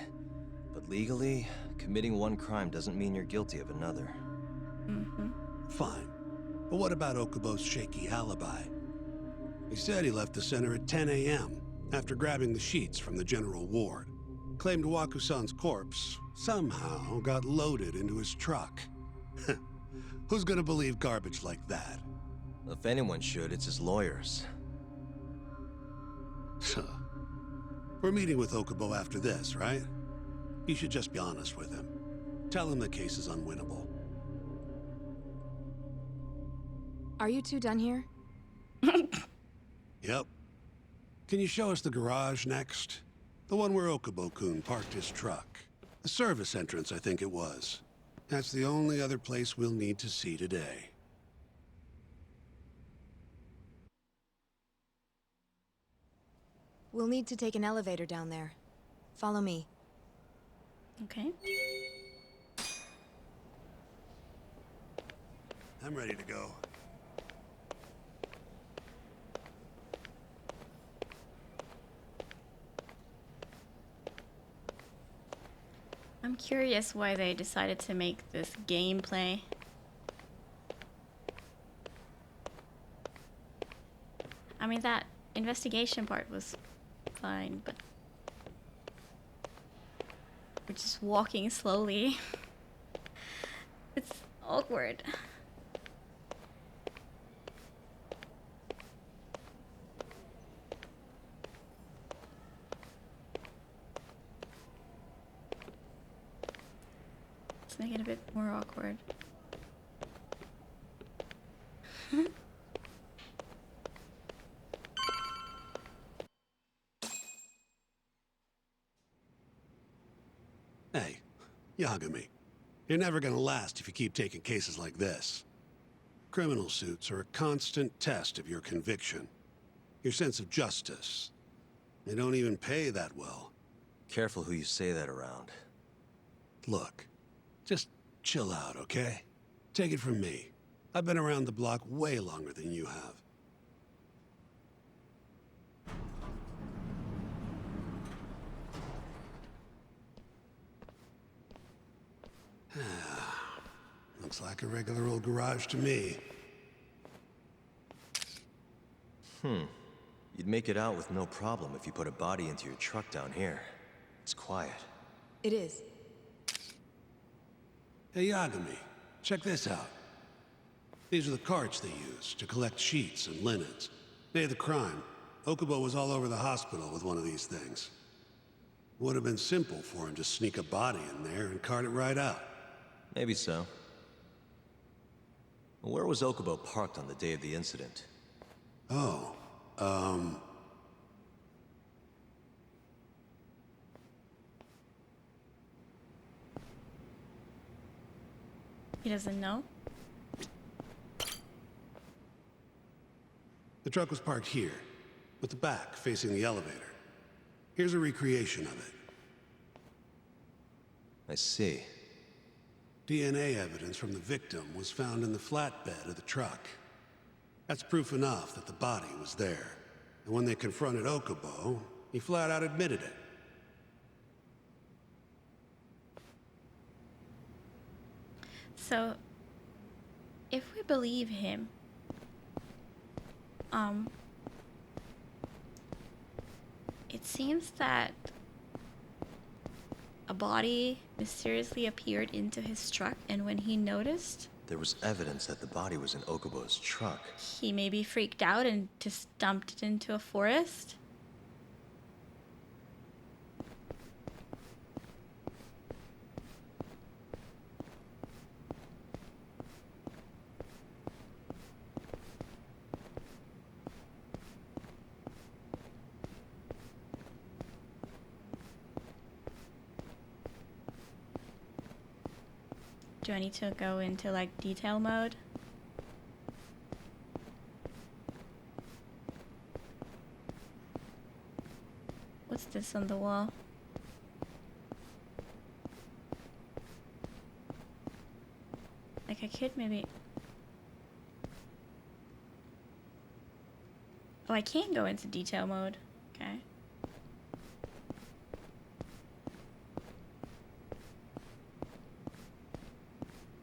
But legally, committing one crime doesn't mean you're guilty of another. Mm-hmm. Fine. But what about Okubo's shaky alibi? He said he left the center at 10 a.m. after grabbing the sheets from the general ward. Claimed Waku-san's corpse somehow got loaded into his truck. Who's gonna believe garbage like that? If anyone should, it's his lawyers. We're meeting with Okubo after this, right? You should just be honest with him. Tell him the case is unwinnable. Are you two done here? Yep. Can you show us the garage next? The one where Okubo-kun parked his truck. The service entrance, I think it was. That's the only other place we'll need to see today. We'll need to take an elevator down there. Follow me. Okay. I'm ready to go. I'm curious why they decided to make this gameplay. I mean, that investigation part was fine, but we're just walking slowly. It's awkward. Let's make it a bit more awkward. Hey, Yagami. You're never gonna last if you keep taking cases like this. Criminal suits are a constant test of your conviction. Your sense of justice. They don't even pay that well. Careful who you say that around. Look, just chill out, okay? Take it from me. I've been around the block way longer than you have. Looks like a regular old garage to me. You'd make it out with no problem if you put a body into your truck down here. It's quiet. It is. Hey, Yagami, check this out. These are the carts they use to collect sheets and linens. Day of the crime, Okubo was all over the hospital with one of these things. Would have been simple for him to sneak a body in there and cart it right out. Maybe so. Where was Okubo parked on the day of the incident? Oh, He doesn't know? the truck was parked here, with the back facing the elevator. Here's a recreation of it. I see. DNA evidence from the victim was found in the flatbed of the truck. That's proof enough that the body was there. And when they confronted Okubo, he flat out admitted it. So, if we believe him, it seems that a body mysteriously appeared into his truck, and when he noticed, There was evidence that the body was in Okubo's truck. he maybe freaked out and just dumped it into a forest. Do I need to go into like detail mode? What's this on the wall? Like I could maybe... Oh, I can't go into detail mode. Okay.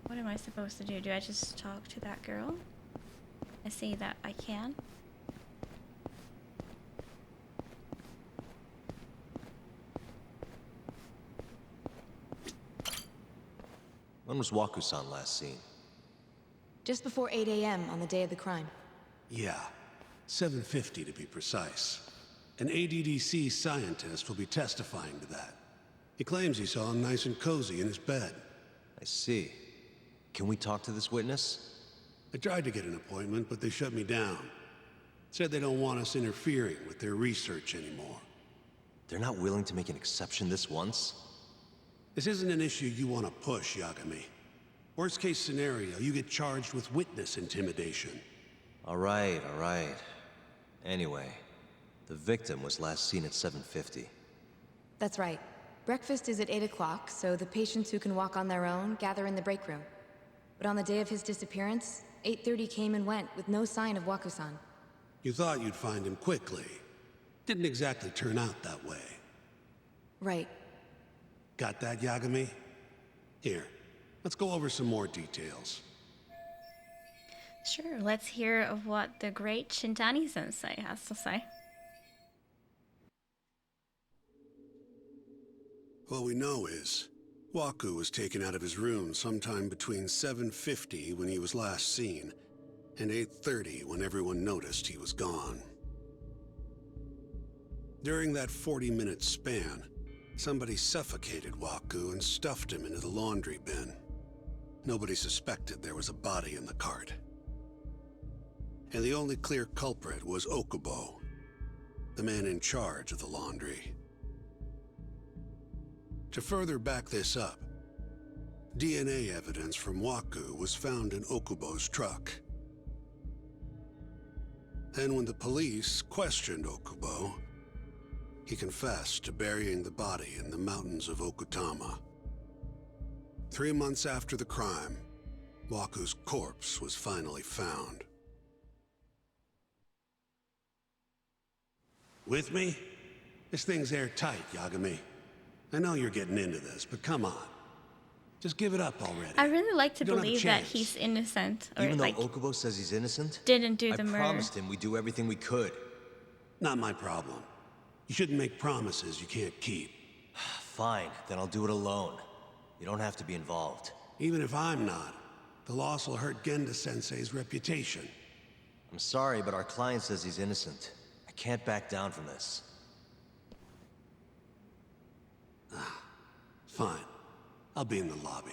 What am I supposed to do? Do I just talk to that girl? I see that I can. When was Waku-san last seen? Just before 8 a.m. on the day of the crime. Yeah, 7:50 to be precise. An ADDC scientist will be testifying to that. He claims he saw him nice and cozy in his bed. I see. Can we talk to this witness? I tried to get an appointment, but they shut me down. Said they don't want us interfering with their research anymore. They're not willing to make an exception this once? This isn't an issue you want to push, Yagami. Worst case scenario, you get charged with witness intimidation. All right. Anyway, the victim was last seen at 7:50. That's right. Breakfast is at 8 o'clock, so the patients who can walk on their own gather in the break room. But on the day of his disappearance, 8:30 came and went with no sign of Waku-san. You thought you'd find him quickly. Didn't exactly turn out that way. Right. Got that, Yagami? Here, let's go over some more details. Sure, let's hear of what the great Shintani-sensei has to say. What we know is, Waku was taken out of his room sometime between 7:50 when he was last seen, and 8:30 when everyone noticed he was gone. During that 40-minute span, somebody suffocated Waku and stuffed him into the laundry bin. Nobody suspected there was a body in the cart. And the only clear culprit was Okubo, the man in charge of the laundry. To further back this up, DNA evidence from Waku was found in Okubo's truck. Then when the police questioned Okubo, he confessed to burying the body in the mountains of Okutama. 3 months after the crime, Waku's corpse was finally found. With me? This thing's airtight, Yagami. I know you're getting into this, but come on. Just give it up already. I really like to You don't have a believe that chance. he's innocent, or Even though like Okubo says he's innocent? didn't do the I murder. promised him we'd do everything we could. Not my problem. You shouldn't make promises you can't keep. Fine, then I'll do it alone. You don't have to be involved. Even if I'm not, the loss will hurt Genda-sensei's reputation. I'm sorry, but our client says he's innocent. I can't back down from this. Fine. I'll be in the lobby.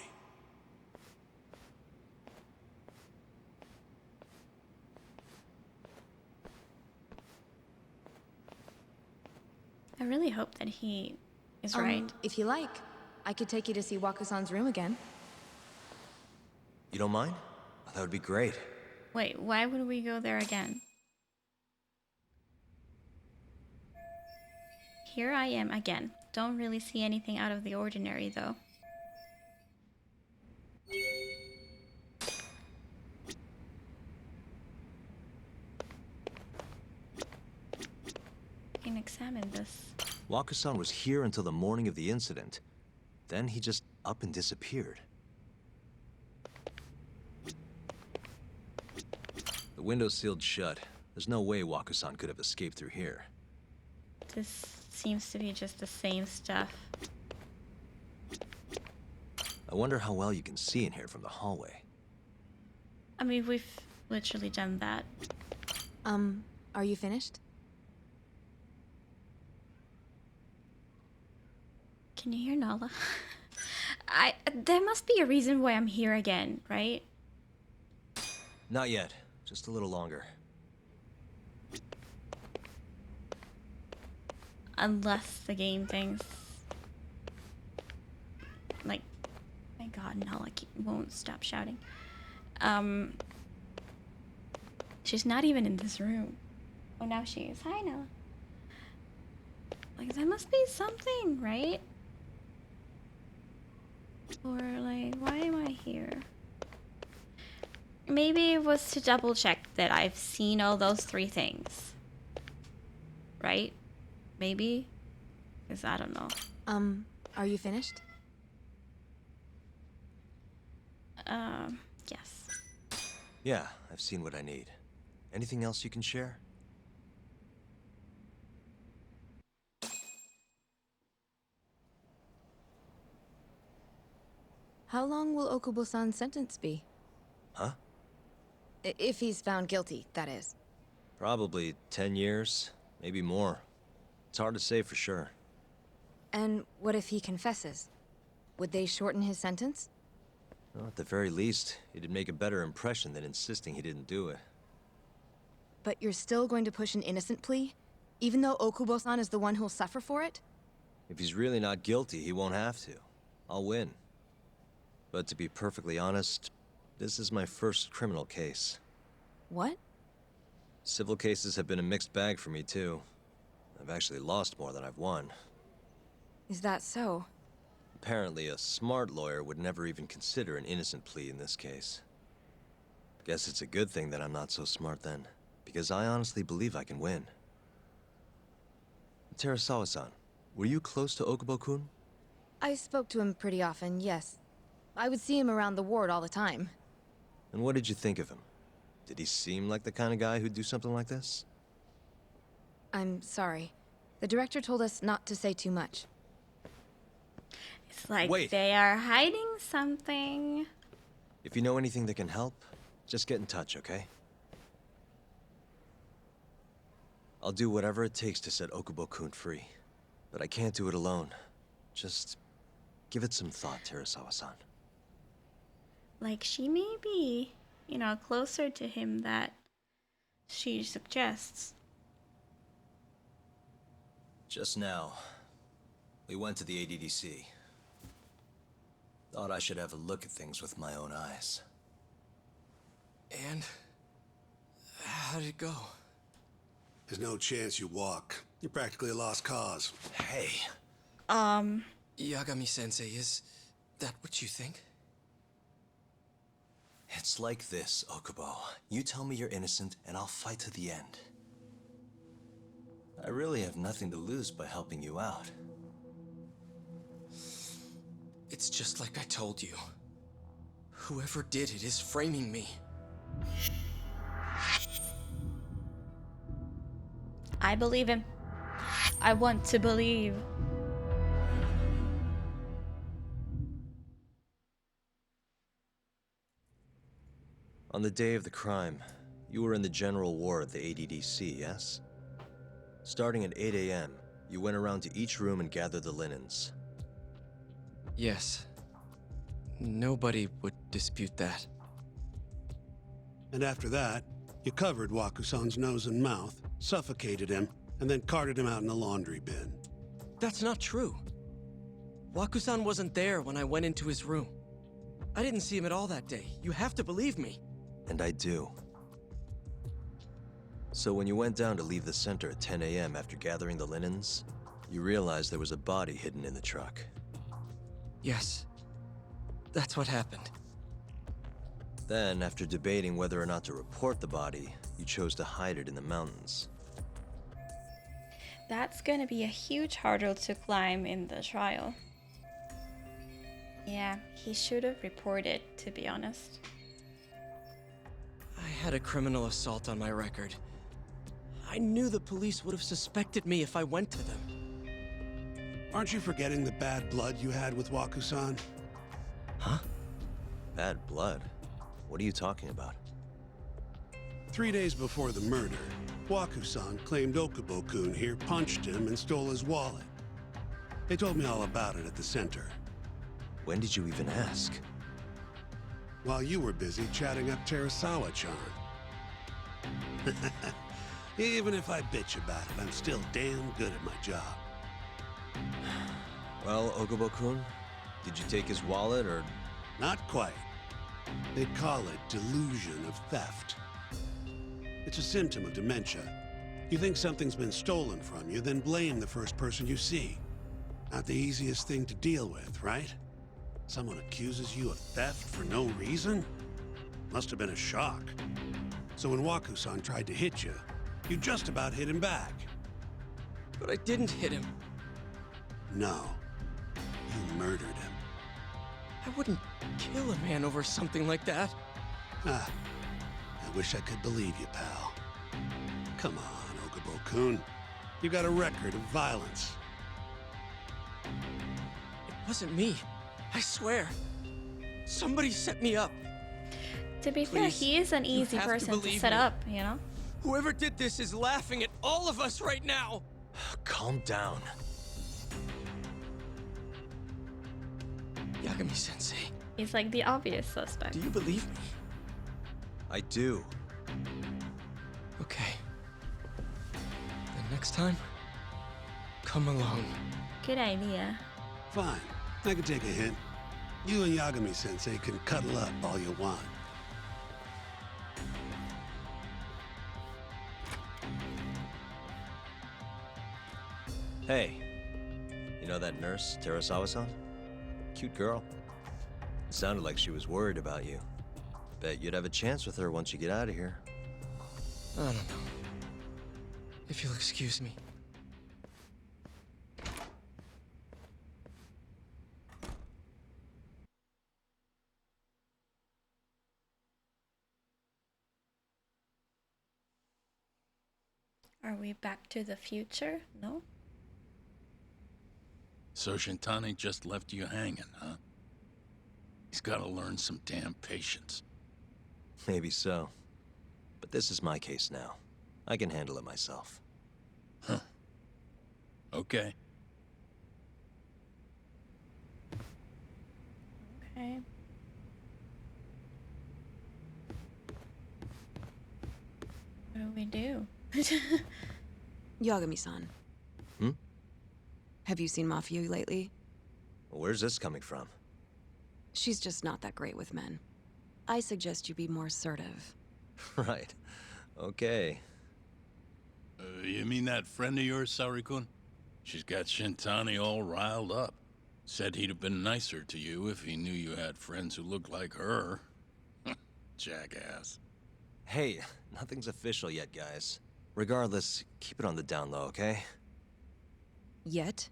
I really hope that he is right. If you like, I could take you to see Waku-san's room again. You don't mind? Oh, that would be great. Wait, why would we go there again? Here I am again. Don't really see anything out of the ordinary, though. I can examine this. Waku-san was here until the morning of the incident. Then he just up and disappeared. The window's sealed shut. There's no way Waku-san could have escaped through here. This seems to be just the same stuff. I wonder how well you can see in here from the hallway. I mean, we've literally done that. Are you finished? Can you hear Nala? There must be a reason why I'm here again, right? Not yet. Just a little longer. Unless the game thinks... Like... My god, Nala, keep won't stop shouting. She's not even in this room. Oh, now she is. Hi, Nella. Like, that must be something, right? Or, like, why am I here? Maybe it was to double check that I've seen all those 3 things. Right? Maybe? Because I don't know. Are you finished? Yes. Yeah, I've seen what I need. Anything else you can share? How long will Okubo-san's sentence be? Huh? If he's found guilty, that is. Probably 10 years, maybe more. It's hard to say for sure. And what if he confesses? Would they shorten his sentence? Well, at the very least, it'd make a better impression than insisting he didn't do it. But you're still going to push an innocent plea? Even though Okubo-san is the one who'll suffer for it? If he's really not guilty, he won't have to. I'll win. But to be perfectly honest, this is my first criminal case. What? Civil cases have been a mixed bag for me, too. I've actually lost more than I've won. Is that so? Apparently, a smart lawyer would never even consider an innocent plea in this case. Guess it's a good thing that I'm not so smart then, because I honestly believe I can win. Terasawa-san, were you close to Okubo-kun? I spoke to him pretty often, yes. I would see him around the ward all the time. And what did you think of him? Did he seem like the kind of guy who'd do something like this? I'm sorry. The director told us not to say too much. It's like Wait. they are hiding something. If you know anything that can help, just get in touch, okay? I'll do whatever it takes to set Okubo-kun free. But I can't do it alone. Just give it some thought, Terasawa-san. Like, she may be, you know, closer to him that she suggests. Just now, we went to the ADDC. Thought I should have a look at things with my own eyes. And how did it go? There's no chance you walk. You're practically a lost cause. Hey. Yagami-sensei, is that what you think? It's like this, Okubo. You tell me you're innocent, and I'll fight to the end. I really have nothing to lose by helping you out. It's just like I told you. Whoever did it is framing me. I believe him. I want to believe. On the day of the crime, you were in the general ward of the ADDC, yes? Starting at 8 a.m., you went around to each room and gathered the linens. Yes. Nobody would dispute that. And after that, you covered Waku-san's nose and mouth, suffocated him, and then carted him out in the laundry bin. That's not true. Waku-san wasn't there when I went into his room. I didn't see him at all that day. You have to believe me. And I do. So when you went down to leave the center at 10 a.m. after gathering the linens, you realized there was a body hidden in the truck. Yes. That's what happened. Then, after debating whether or not to report the body, you chose to hide it in the mountains. That's gonna be a huge hurdle to climb in the trial. Yeah, he should have reported, to be honest. I had a criminal assault on my record. I knew the police would have suspected me if I went to them. Aren't you forgetting the bad blood you had with Waku-san? Huh? Bad blood? What are you talking about? 3 days before the murder, Waku-san claimed Okubo-kun here punched him and stole his wallet. They told me all about it at the center. When did you even ask? While you were busy chatting up Terasawa-chan. Even if I bitch about it, I'm still damn good at my job. Well, Okubo-kun, did you take his wallet or... Not quite. They'd call it delusion of theft. It's a symptom of dementia. You think something's been stolen from you, then blame the first person you see. Not the easiest thing to deal with, right? Someone accuses you of theft for no reason? Must have been a shock. So when Waku-san tried to hit you, you just about hit him back. But I didn't hit him. No. You murdered him. I wouldn't kill a man over something like that. Ah, I wish I could believe you, pal. Come on, Okubo-kun. You got a record of violence. It wasn't me. I swear. Somebody set me up. To be fair, he is an easy person to set up, you know? Whoever did this is laughing at all of us right now. Calm down. Yagami-sensei. He's like the obvious suspect. Do you believe me? I do. Okay. Then next time, come alone. Good idea. Fine. I can take a hint. You and Yagami-sensei can cuddle up all you want. Hey, you know that nurse, Terasawa-san? Cute girl. It sounded like she was worried about you. Bet you'd have a chance with her once you get out of here. I don't know. If you'll excuse me. Are we back to the future? No? So Shintani just left you hanging, huh? He's gotta learn some damn patience. Maybe so. But this is my case now. I can handle it myself. Huh. Okay. Okay. What do we do? Yagami-san. Hmm? Have you seen Mafia lately? Where's this coming from? She's just not that great with men. I suggest you be more assertive. Right. Okay. You mean that friend of yours, Saori-kun? She's got Shintani all riled up. Said he'd have been nicer to you if he knew you had friends who looked like her. Jackass. Hey, nothing's official yet, guys. Regardless, keep it on the down low, okay? Yet?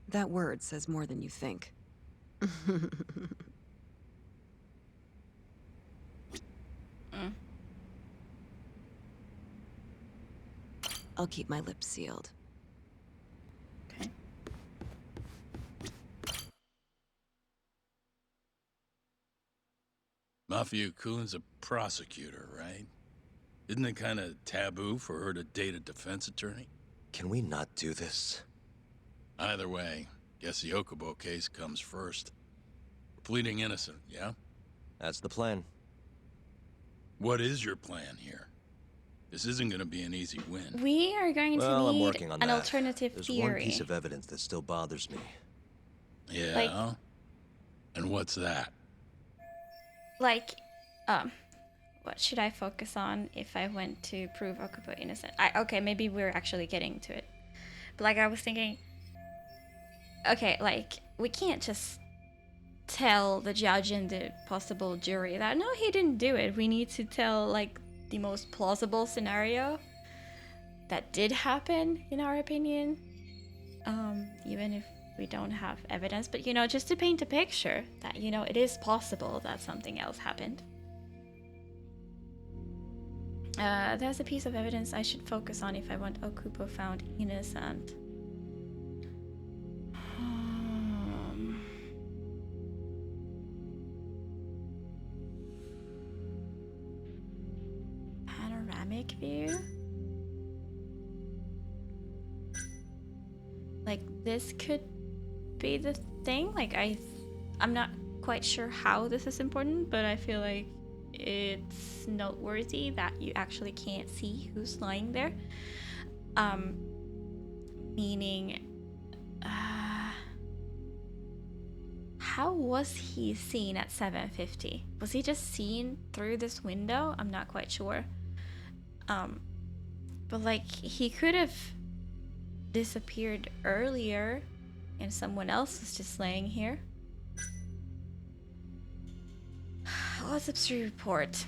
That word says more than you think. I'll keep my lips sealed. Okay. Mafia-kun's a prosecutor, right? Isn't it kind of taboo for her to date a defense attorney? Can we not do this? Either way, guess the Okubo case comes first. We're pleading innocent, yeah? That's the plan. What is your plan here? This isn't gonna be an easy win. We are going to I'm need working on an that. alternative There's theory. one piece of evidence that still bothers me. Yeah? Like- And what's that? Like, what should I focus on if I went to prove Okubo innocent? Okay, maybe we're actually getting to it. But like, I was thinking, okay, like, we can't just tell the judge and the possible jury that, no, he didn't do it. We need to tell, like, the most plausible scenario that did happen, in our opinion. Even if we don't have evidence, but, you know, just to paint a picture that, you know, it is possible that something else happened. There's a piece of evidence I should focus on if I want Okubo found innocent. Panoramic view? Like, this could be the thing. Like, I'm not quite sure how this is important, but I feel like it's noteworthy that you actually can't see who's lying there. Meaning, how was he seen at 7:50? Was he just seen through this window? I'm not quite sure. But like he could have disappeared earlier and someone else was just laying here. Autopsy report.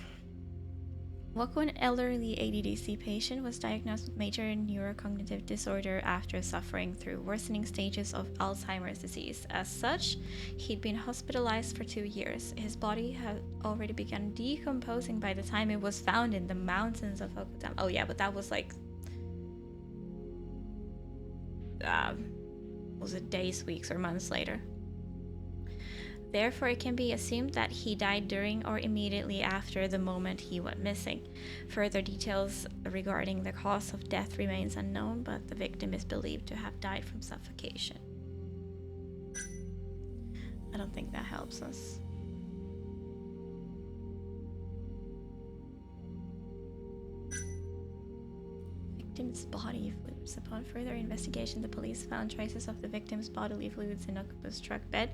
Wako, an elderly ADDC patient, was diagnosed with major neurocognitive disorder after suffering through worsening stages of Alzheimer's disease. As such, he'd been hospitalized for 2 years. His body had already begun decomposing by the time it was found in the mountains of Hokutam. Oh yeah, but that was like... was it days, weeks, or months later? Therefore, it can be assumed that he died during or immediately after the moment he went missing. Further details regarding the cause of death remains unknown, but the victim is believed to have died from suffocation. I don't think that helps us. Victim's bodily fluids. Upon further investigation, the police found traces of the victim's bodily fluids in Okubo's truck bed.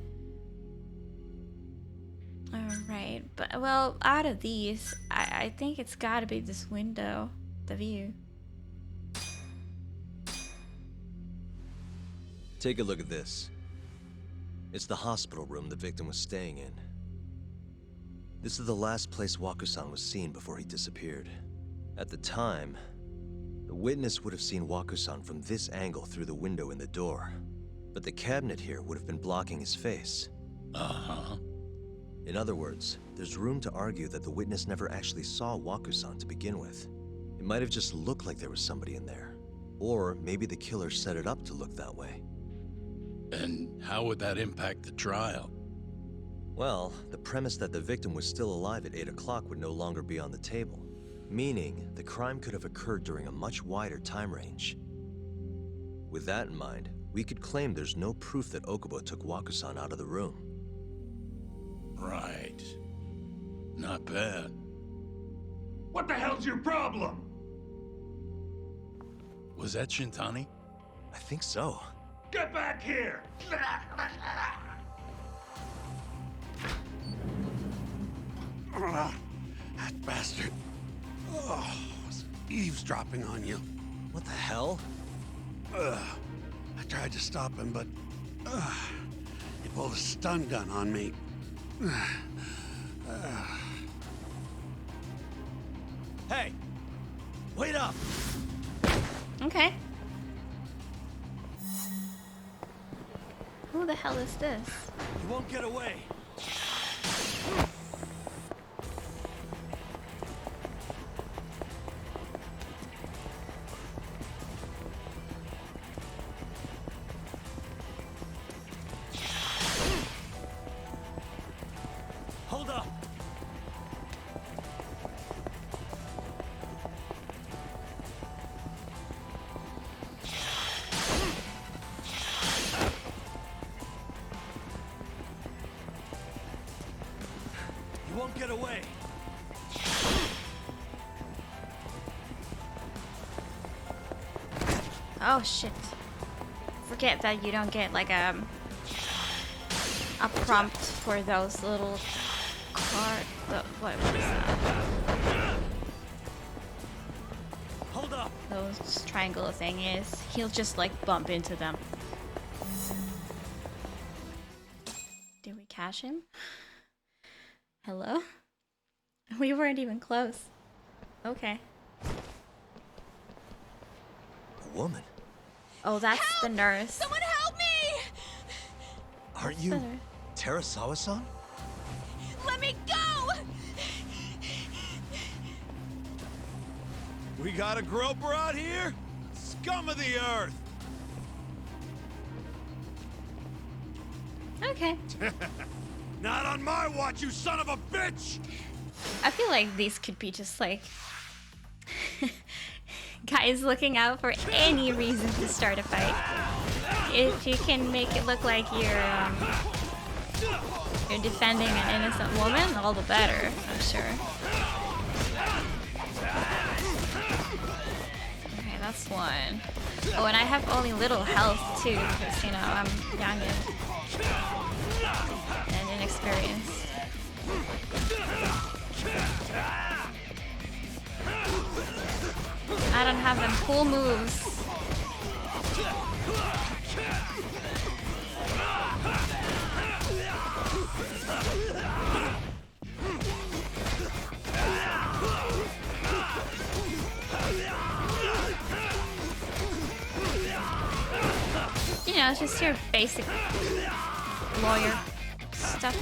Alright, but well, out of these, I think it's gotta be this window, the view. Take a look at this. It's the hospital room the victim was staying in. This is the last place Waku-san was seen before he disappeared. At the time, the witness would have seen Waku-san from this angle through the window in the door. But the cabinet here would have been blocking his face. Uh-huh. In other words, there's room to argue that the witness never actually saw Waku-san to begin with. It might have just looked like there was somebody in there. Or maybe the killer set it up to look that way. And how would that impact the trial? Well, the premise that the victim was still alive at 8 o'clock would no longer be on the table. Meaning, the crime could have occurred during a much wider time range. With that in mind, we could claim there's no proof that Okubo took Waku-san out of the room. Right. Not bad. What the hell's your problem? Was that Shintani? I think so. Get back here! That bastard. Oh, was eavesdropping on you. What the hell? I tried to stop him, but he pulled a stun gun on me. Hey! Wait up! Okay. Who the hell is this? You won't get away! Hold up! You won't get away! Oh shit. Forget that you don't get like a prompt for those little what was that? Hold up! Those triangle thing is. He'll just like bump into them. Did we catch him? Hello? We weren't even close. Okay. A woman? Oh, that's the nurse. Someone help me! Aren't you Terasawa-san? Let me go! We got a groper out here? Scum of the earth! Okay. Not on my watch, you son of a bitch! I feel like these could be just like guys looking out for any reason to start a fight. If you can make it look like you're defending an innocent woman, all the better, I'm sure. Okay, that's one. Oh, and I have only little health too, because, you know, I'm young and And inexperience. I don't have them cool moves. You know, it's just your basic lawyer stuff.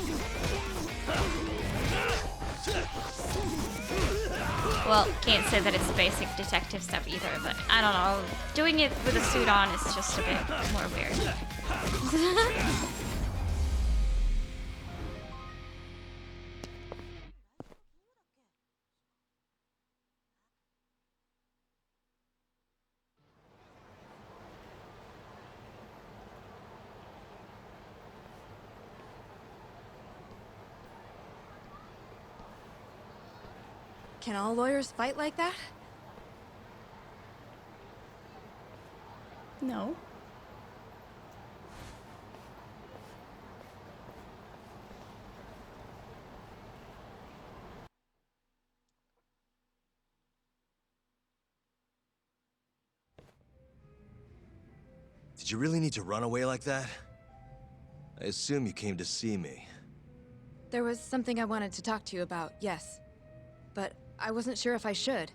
Well, can't say that it's basic detective stuff either, but I don't know. Doing it with a suit on is just a bit more weird. Can all lawyers fight like that? No. Did you really need to run away like that? I assume you came to see me. There was something I wanted to talk to you about, yes. But I wasn't sure if I should.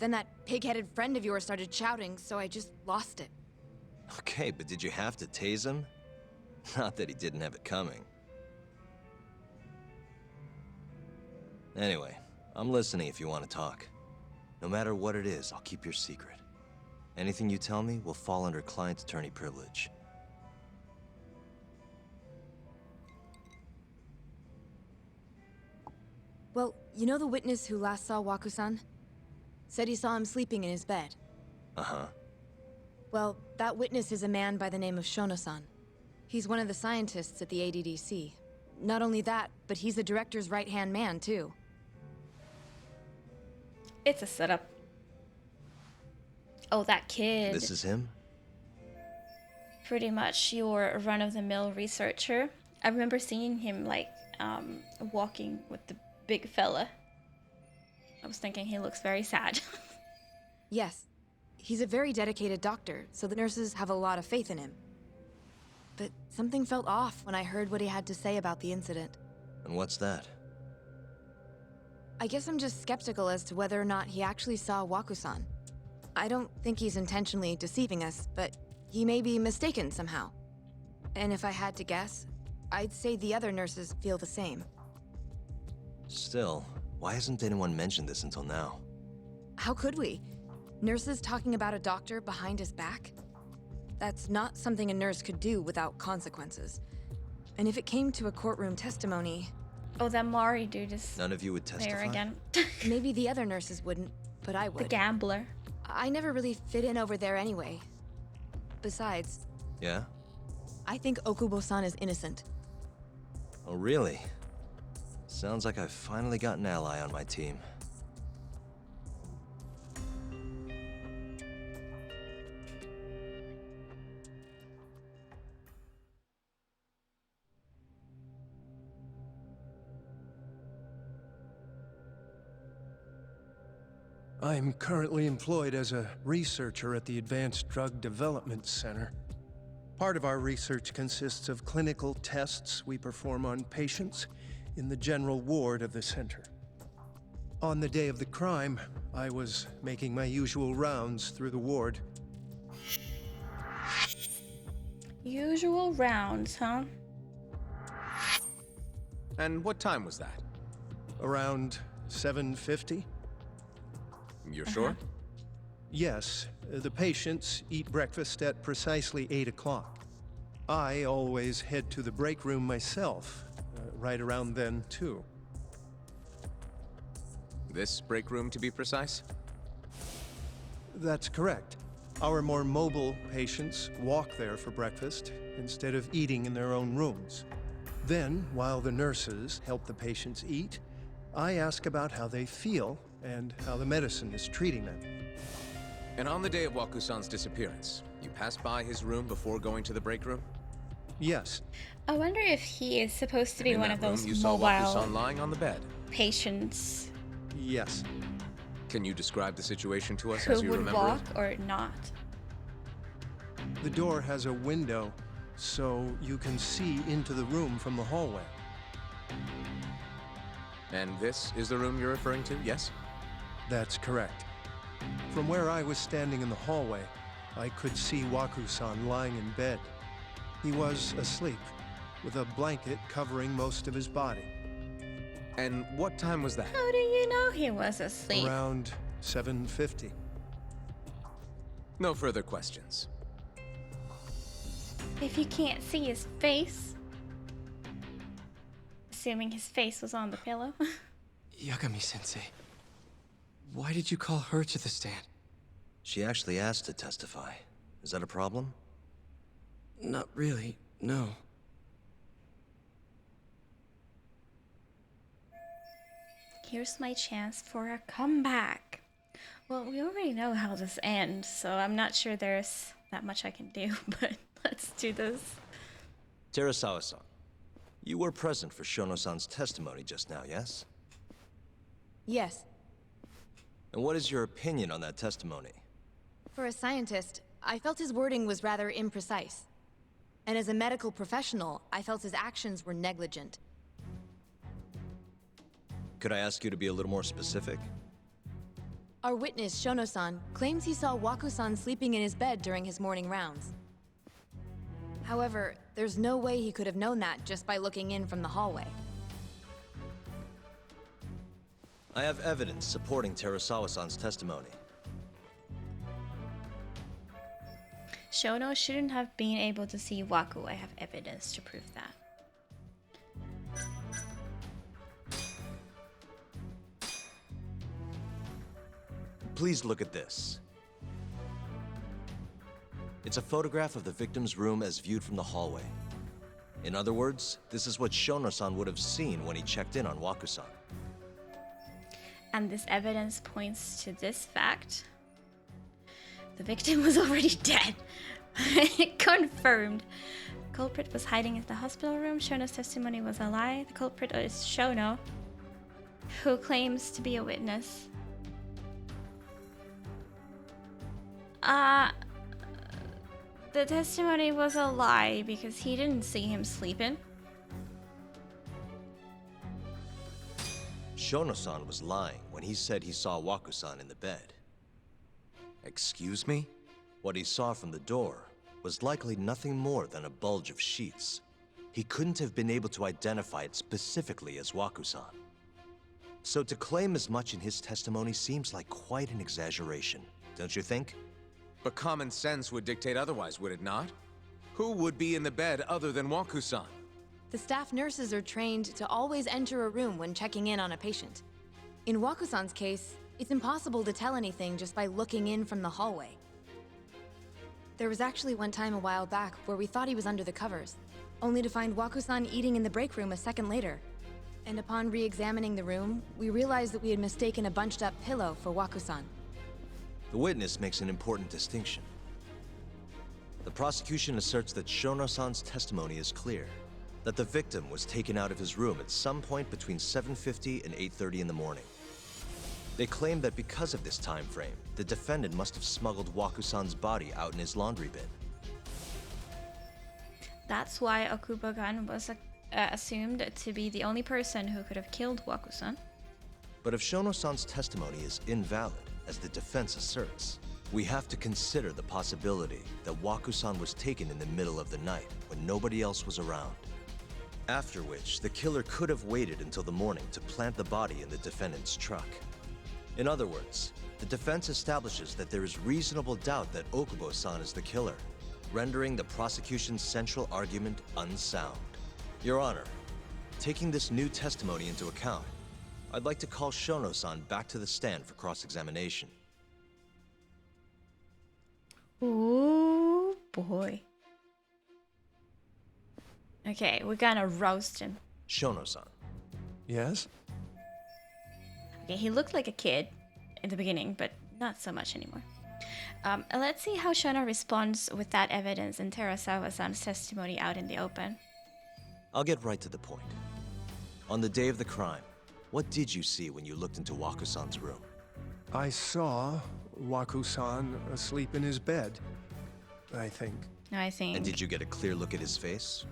Then that pig-headed friend of yours started shouting, so I just lost it. Okay, but did you have to tase him? Not that he didn't have it coming. Anyway, I'm listening if you want to talk. No matter what it is, I'll keep your secret. Anything you tell me will fall under client attorney privilege. Well, you know the witness who last saw Waku-san? Said he saw him sleeping in his bed. Uh-huh. Well, that witness is a man by the name of Shono-san. He's one of the scientists at the ADDC. Not only that, but he's the director's right-hand man, too. It's a setup. Oh, that kid. This is him? Pretty much your run-of-the-mill researcher. I remember seeing him, like, walking with the big fella. I was thinking he looks very sad. Yes. He's a very dedicated doctor, so the nurses have a lot of faith in him. But something felt off when I heard what he had to say about the incident. And what's that? I guess I'm just skeptical as to whether or not he actually saw Waku-san. I don't think he's intentionally deceiving us, but he may be mistaken somehow. And if I had to guess, I'd say the other nurses feel the same. Still, why hasn't anyone mentioned this until now? How could we? Nurses talking about a doctor behind his back? That's not something a nurse could do without consequences. And if it came to a courtroom testimony... Oh, that Mari dude is None of you would testify? there again. Maybe the other nurses wouldn't, but I would. The gambler. I never really fit in over there anyway. Besides... Yeah? I think Okubo-san is innocent. Oh, really? Sounds like I've finally got an ally on my team. I'm currently employed as a researcher at the Advanced Drug Development Center. Part of our research consists of clinical tests we perform on patients in the general ward of the center. On the day of the crime, I was making my usual rounds through the ward. Usual rounds, huh? And what time was that? Around 7:50? You're sure? Yes, the patients eat breakfast at precisely 8 o'clock. I always head to the break room myself, right around then, too. This break room, to be precise? That's correct. Our more mobile patients walk there for breakfast instead of eating in their own rooms. Then, while the nurses help the patients eat, I ask about how they feel and how the medicine is treating them. And on the day of Waku-san's disappearance, you passed by his room before going to the break room? Yes. I wonder if he is supposed to be In one that of those room, you saw Wakusan mobile lying on the bed. patients Yes. Can you describe the situation to us who as you would remember walk it? or not. The door has a window, so you can see into the room from the hallway. And this is the room you're referring to, yes? That's correct. From where I was standing in the hallway, I could see Wakusan lying in bed. He was asleep, with a blanket covering most of his body. And what time was that? How do you know he was asleep? Around 7:50. No further questions. If you can't see his face, assuming his face was on the pillow. Yagami-sensei, why did you call her to the stand? She actually asked to testify. Is that a problem? Not really, no. Here's my chance for a comeback. Well, we already know how this ends, so I'm not sure there's that much I can do, but let's do this. Terasawa-san, you were present for Shono-san's testimony just now, yes? Yes. And what is your opinion on that testimony? For a scientist, I felt his wording was rather imprecise. And as a medical professional, I felt his actions were negligent. Could I ask you to be a little more specific? Our witness, Shono-san, claims he saw Waku-san sleeping in his bed during his morning rounds. However, there's no way he could have known that just by looking in from the hallway. I have evidence supporting Terasawa-san's testimony. Shono shouldn't have been able to see Waku. I have evidence to prove that. Please look at this. It's a photograph of the victim's room as viewed from the hallway. In other words, this is what Shono-san would have seen when he checked in on Waku-san. And this evidence points to this fact. The victim was already dead. Confirmed. The culprit was hiding in the hospital room. Shono's testimony was a lie. The culprit is Shono, who claims to be a witness. The testimony was a lie because he didn't see him sleeping. Shono-san was lying when he said he saw Waku-san in the bed. Excuse me? What he saw from the door was likely nothing more than a bulge of sheets. He couldn't have been able to identify it specifically as Waku-san. So to claim as much in his testimony seems like quite an exaggeration, don't you think? But common sense would dictate otherwise, would it not? Who would be in the bed other than Waku-san? The staff nurses are trained to always enter a room when checking in on a patient. In Waku-san's case, it's impossible to tell anything just by looking in from the hallway. There was actually one time a while back where we thought he was under the covers, only to find Waku-san eating in the break room a second later. And upon re-examining the room, we realized that we had mistaken a bunched-up pillow for Waku-san. The witness makes an important distinction. The prosecution asserts that Shono-san's testimony is clear, that the victim was taken out of his room at some point between 7:50 and 8:30 in the morning. They claim that because of this time frame, the defendant must have smuggled Waku-san's body out in his laundry bin. That's why Okubo-gun was assumed to be the only person who could have killed Waku-san. But if Shono-san's testimony is invalid, as the defense asserts, we have to consider the possibility that Waku-san was taken in the middle of the night when nobody else was around. After which, the killer could have waited until the morning to plant the body in the defendant's truck. In other words, the defense establishes that there is reasonable doubt that Okubo-san is the killer, rendering the prosecution's central argument unsound. Your Honor, taking this new testimony into account, I'd like to call Shono-san back to the stand for cross-examination. Ooh, boy. Okay, we're gonna roast him. Shono-san. Yes? Okay, he looked like a kid in the beginning, but not so much anymore. Let's see how Shono responds with that evidence and Terasawa-san's testimony out in the open. I'll get right to the point. On the day of the crime, what did you see when you looked into Waku-san's room? I saw Waku-san asleep in his bed, I think. I think. And did you get a clear look at his face?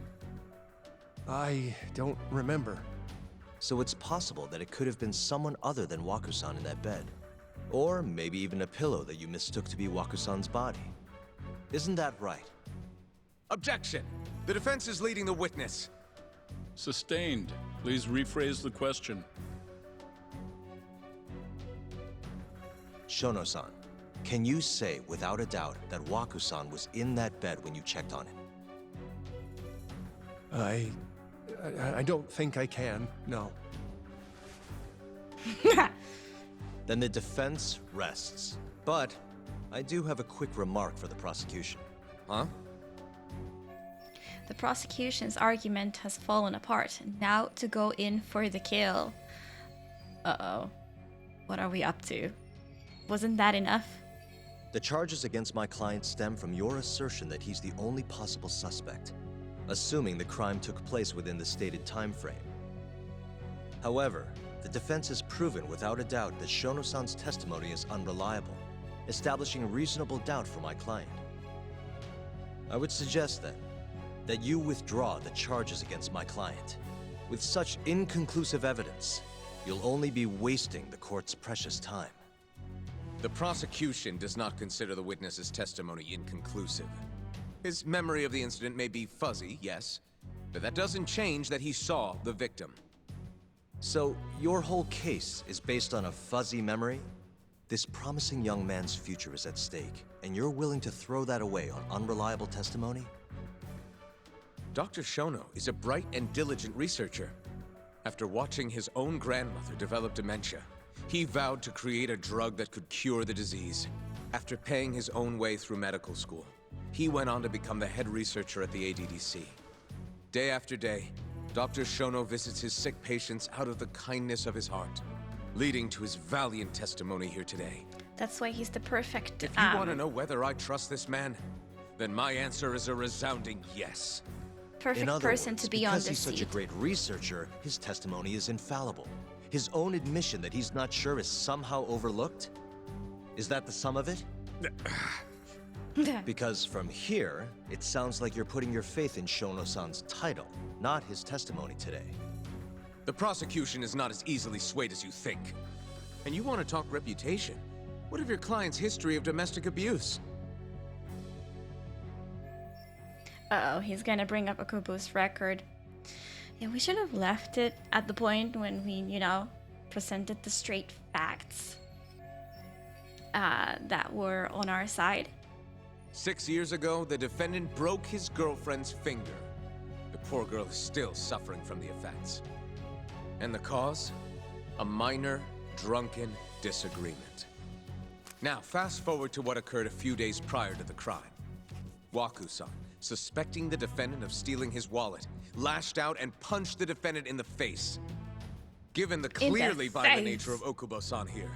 I don't remember. So it's possible that it could have been someone other than Waku-san in that bed. Or maybe even a pillow that you mistook to be Waku-san's body. Isn't that right? Objection! The defense is leading the witness. Sustained. Please rephrase the question. Shono-san, can you say without a doubt that Waku-san was in that bed when you checked on him? I don't think I can, no. Then the defense rests. But I do have a quick remark for the prosecution. Huh? The prosecution's argument has fallen apart. Now to go in for the kill. Uh-oh. What are we up to? Wasn't that enough? The charges against my client stem from your assertion that he's the only possible suspect, assuming the crime took place within the stated time frame. However, the defense has proven without a doubt that Shono-san's testimony is unreliable, establishing reasonable doubt for my client. I would suggest then that you withdraw the charges against my client. With such inconclusive evidence, you'll only be wasting the court's precious time. The prosecution does not consider the witness's testimony inconclusive. His memory of the incident may be fuzzy, yes, but that doesn't change that he saw the victim. So, your whole case is based on a fuzzy memory? This promising young man's future is at stake, and you're willing to throw that away on unreliable testimony? Dr. Shono is a bright and diligent researcher. After watching his own grandmother develop dementia, he vowed to create a drug that could cure the disease. After paying his own way through medical school, he went on to become the head researcher at the ADDC. Day after day, Dr. Shono visits his sick patients out of the kindness of his heart, leading to his valiant testimony here today. That's why he's the perfect. If you want to know whether I trust this man, then my answer is a resounding yes. Perfect person to be on this seat. Because he's such a great researcher, his testimony is infallible. His own admission that he's not sure is somehow overlooked? Is that the sum of it? Because from here, it sounds like you're putting your faith in Shono-san's title, not his testimony today. The prosecution is not as easily swayed as you think. And you want to talk reputation? What of your client's history of domestic abuse? Uh-oh, he's gonna bring up Okubo's record. Yeah, we should have left it at the point when we, presented the straight facts that were on our side. 6 years ago, the defendant broke his girlfriend's finger. The poor girl is still suffering from the effects. And the cause? A minor, drunken disagreement. Now, fast forward to what occurred a few days prior to the crime. Waku-san, suspecting the defendant of stealing his wallet, lashed out and punched the defendant in the face. Given the clearly violent nature of Okubo-san here,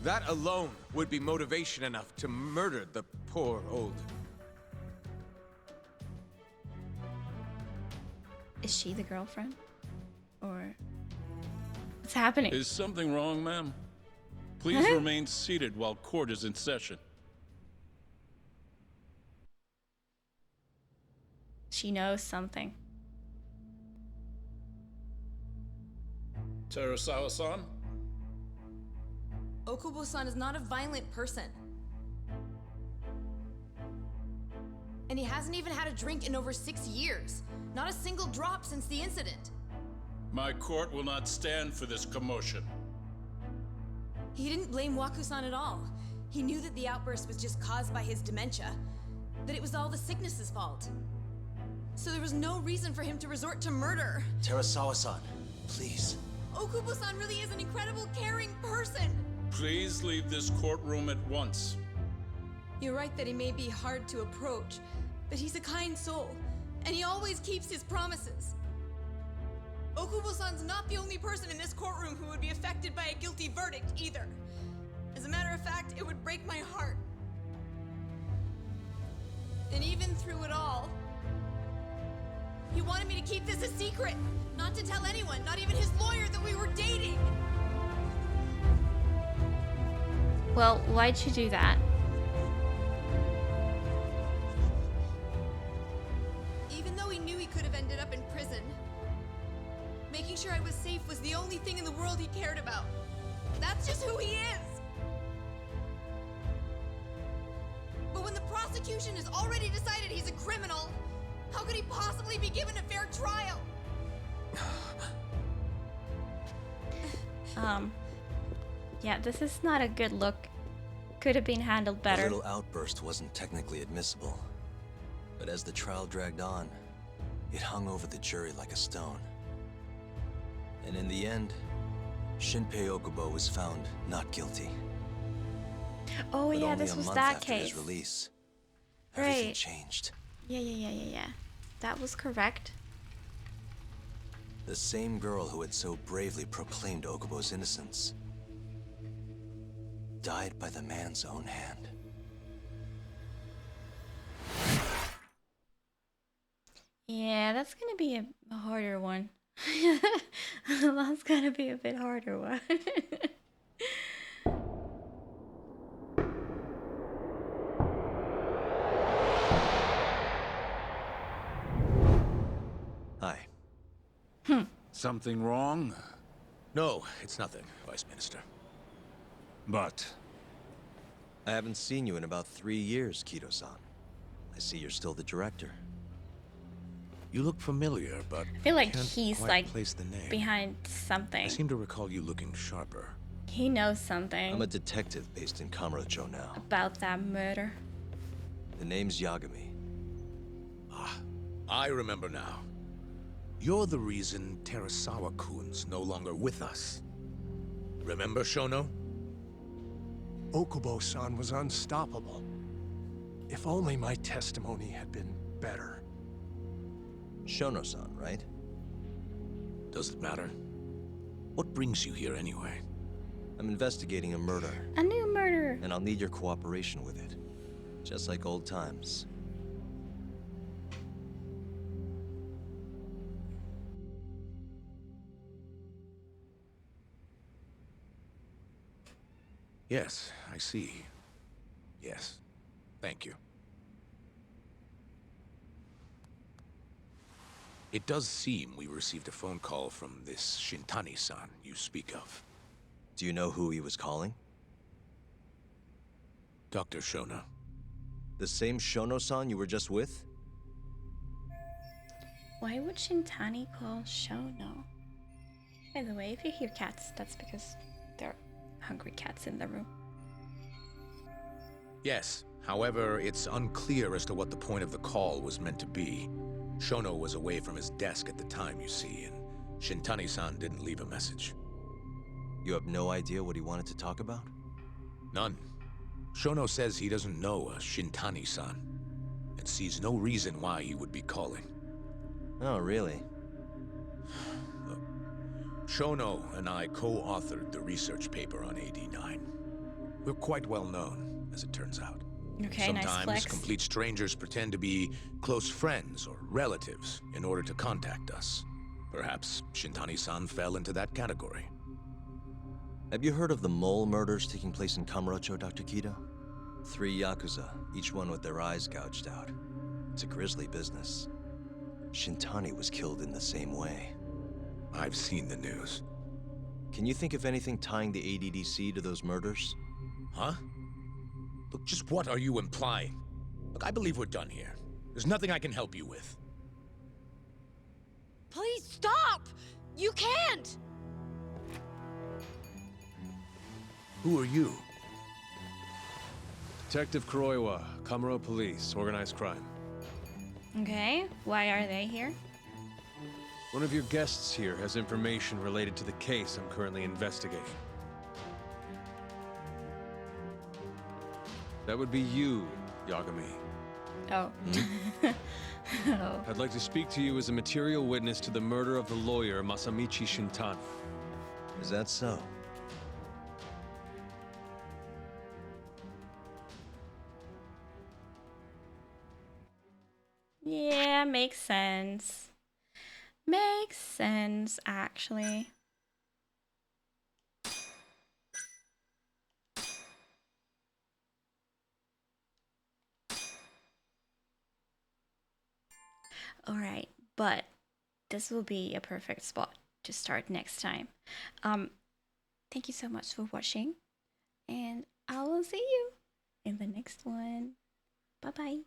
that alone would be motivation enough to murder the poor old... Is she the girlfriend? Or... what's happening? Is something wrong, ma'am? Please remain seated while court is in session. She knows something. Terasawa-san? Okubo-san is not a violent person. And he hasn't even had a drink in over 6 years. Not a single drop since the incident. My court will not stand for this commotion. He didn't blame Waku-san at all. He knew that the outburst was just caused by his dementia. That it was all the sickness's fault. So there was no reason for him to resort to murder. Terasawa-san, please. Okubo-san really is an incredible, caring person. Please leave this courtroom at once. You're right that he may be hard to approach, but he's a kind soul, and he always keeps his promises. Okubo-san's not the only person in this courtroom who would be affected by a guilty verdict, either. As a matter of fact, it would break my heart. And even through it all, he wanted me to keep this a secret. Not to tell anyone, not even his lawyer, that we were dating. Well, why'd you do that? Even though he knew he could have ended up in prison, making sure I was safe was the only thing in the world he cared about. That's just who he is. But when the prosecution has already decided he's a criminal, how could he possibly be given a fair trial? Yeah, this is not a good look. Could have been handled better. The little outburst wasn't technically admissible, but as the trial dragged on, it hung over the jury like a stone. And in the end, Shinpei Okubo was found not guilty. Oh But yeah, only this a was month that after case. his release, everything Right. changed. Yeah. That was correct. The same girl who had so bravely proclaimed Okubo's innocence died by the man's own hand. Yeah, that's gonna be a harder one. That's gonna be a bit harder one. Hi. Something wrong? No, it's nothing, Vice Minister. But I haven't seen you in about 3 years, Kido-san. I see you're still the director. You look familiar, but I feel like can't he's quite like place the name. behind I something. seem to recall you looking sharper. He knows something I'm a detective based in Kamurocho now. about that murder. The name's Yagami. I remember now. You're the reason Terasawa-kun's no longer with us. Remember, Shono? Okubo-san was unstoppable. If only my testimony had been better. Shono-san, right? Does it matter? What brings you here anyway? I'm investigating a murder, A new murder. and I'll need your cooperation with it. Just like old times. Yes, I see. Yes. Thank you. It does seem we received a phone call from this Shintani-san you speak of. Do you know who he was calling? Dr. Shono. The same Shono-san you were just with? Why would Shintani call Shono? By the way, if you hear cats, that's because there are hungry cats in the room. Yes. However, it's unclear as to what the point of the call was meant to be. Shono was away from his desk at the time, you see, and Shintani-san didn't leave a message. You have no idea what he wanted to talk about? None. Shono says he doesn't know a Shintani-san, and sees no reason why he would be calling. Oh, really? Shono and I co-authored the research paper on AD9. We're quite well known, as it turns out. Okay, nice Sometimes flex. complete strangers pretend to be close friends or relatives in order to contact us. Perhaps Shintani-san fell into that category. Have you heard of the mole murders taking place in Kamurocho, Dr. Kido? 3 Yakuza, each one with their eyes gouged out. It's a grisly business. Shintani was killed in the same way. I've seen the news. Can you think of anything tying the ADDC to those murders? Huh? Look, just what are you implying? Look, I believe we're done here. There's nothing I can help you with. Please stop! You can't! Who are you? Detective Kuroiwa, Kamuro Police, Organized Crime. Okay, why are they here? One of your guests here has information related to the case I'm currently investigating. That would be you, Yagami. Oh. Oh. I'd like to speak to you as a material witness to the murder of the lawyer Masamichi Shintani. Is that so? Yeah, makes sense. Makes sense, actually. Alright, but this will be a perfect spot to start next time. Thank you so much for watching, and I will see you in the next one. Bye bye.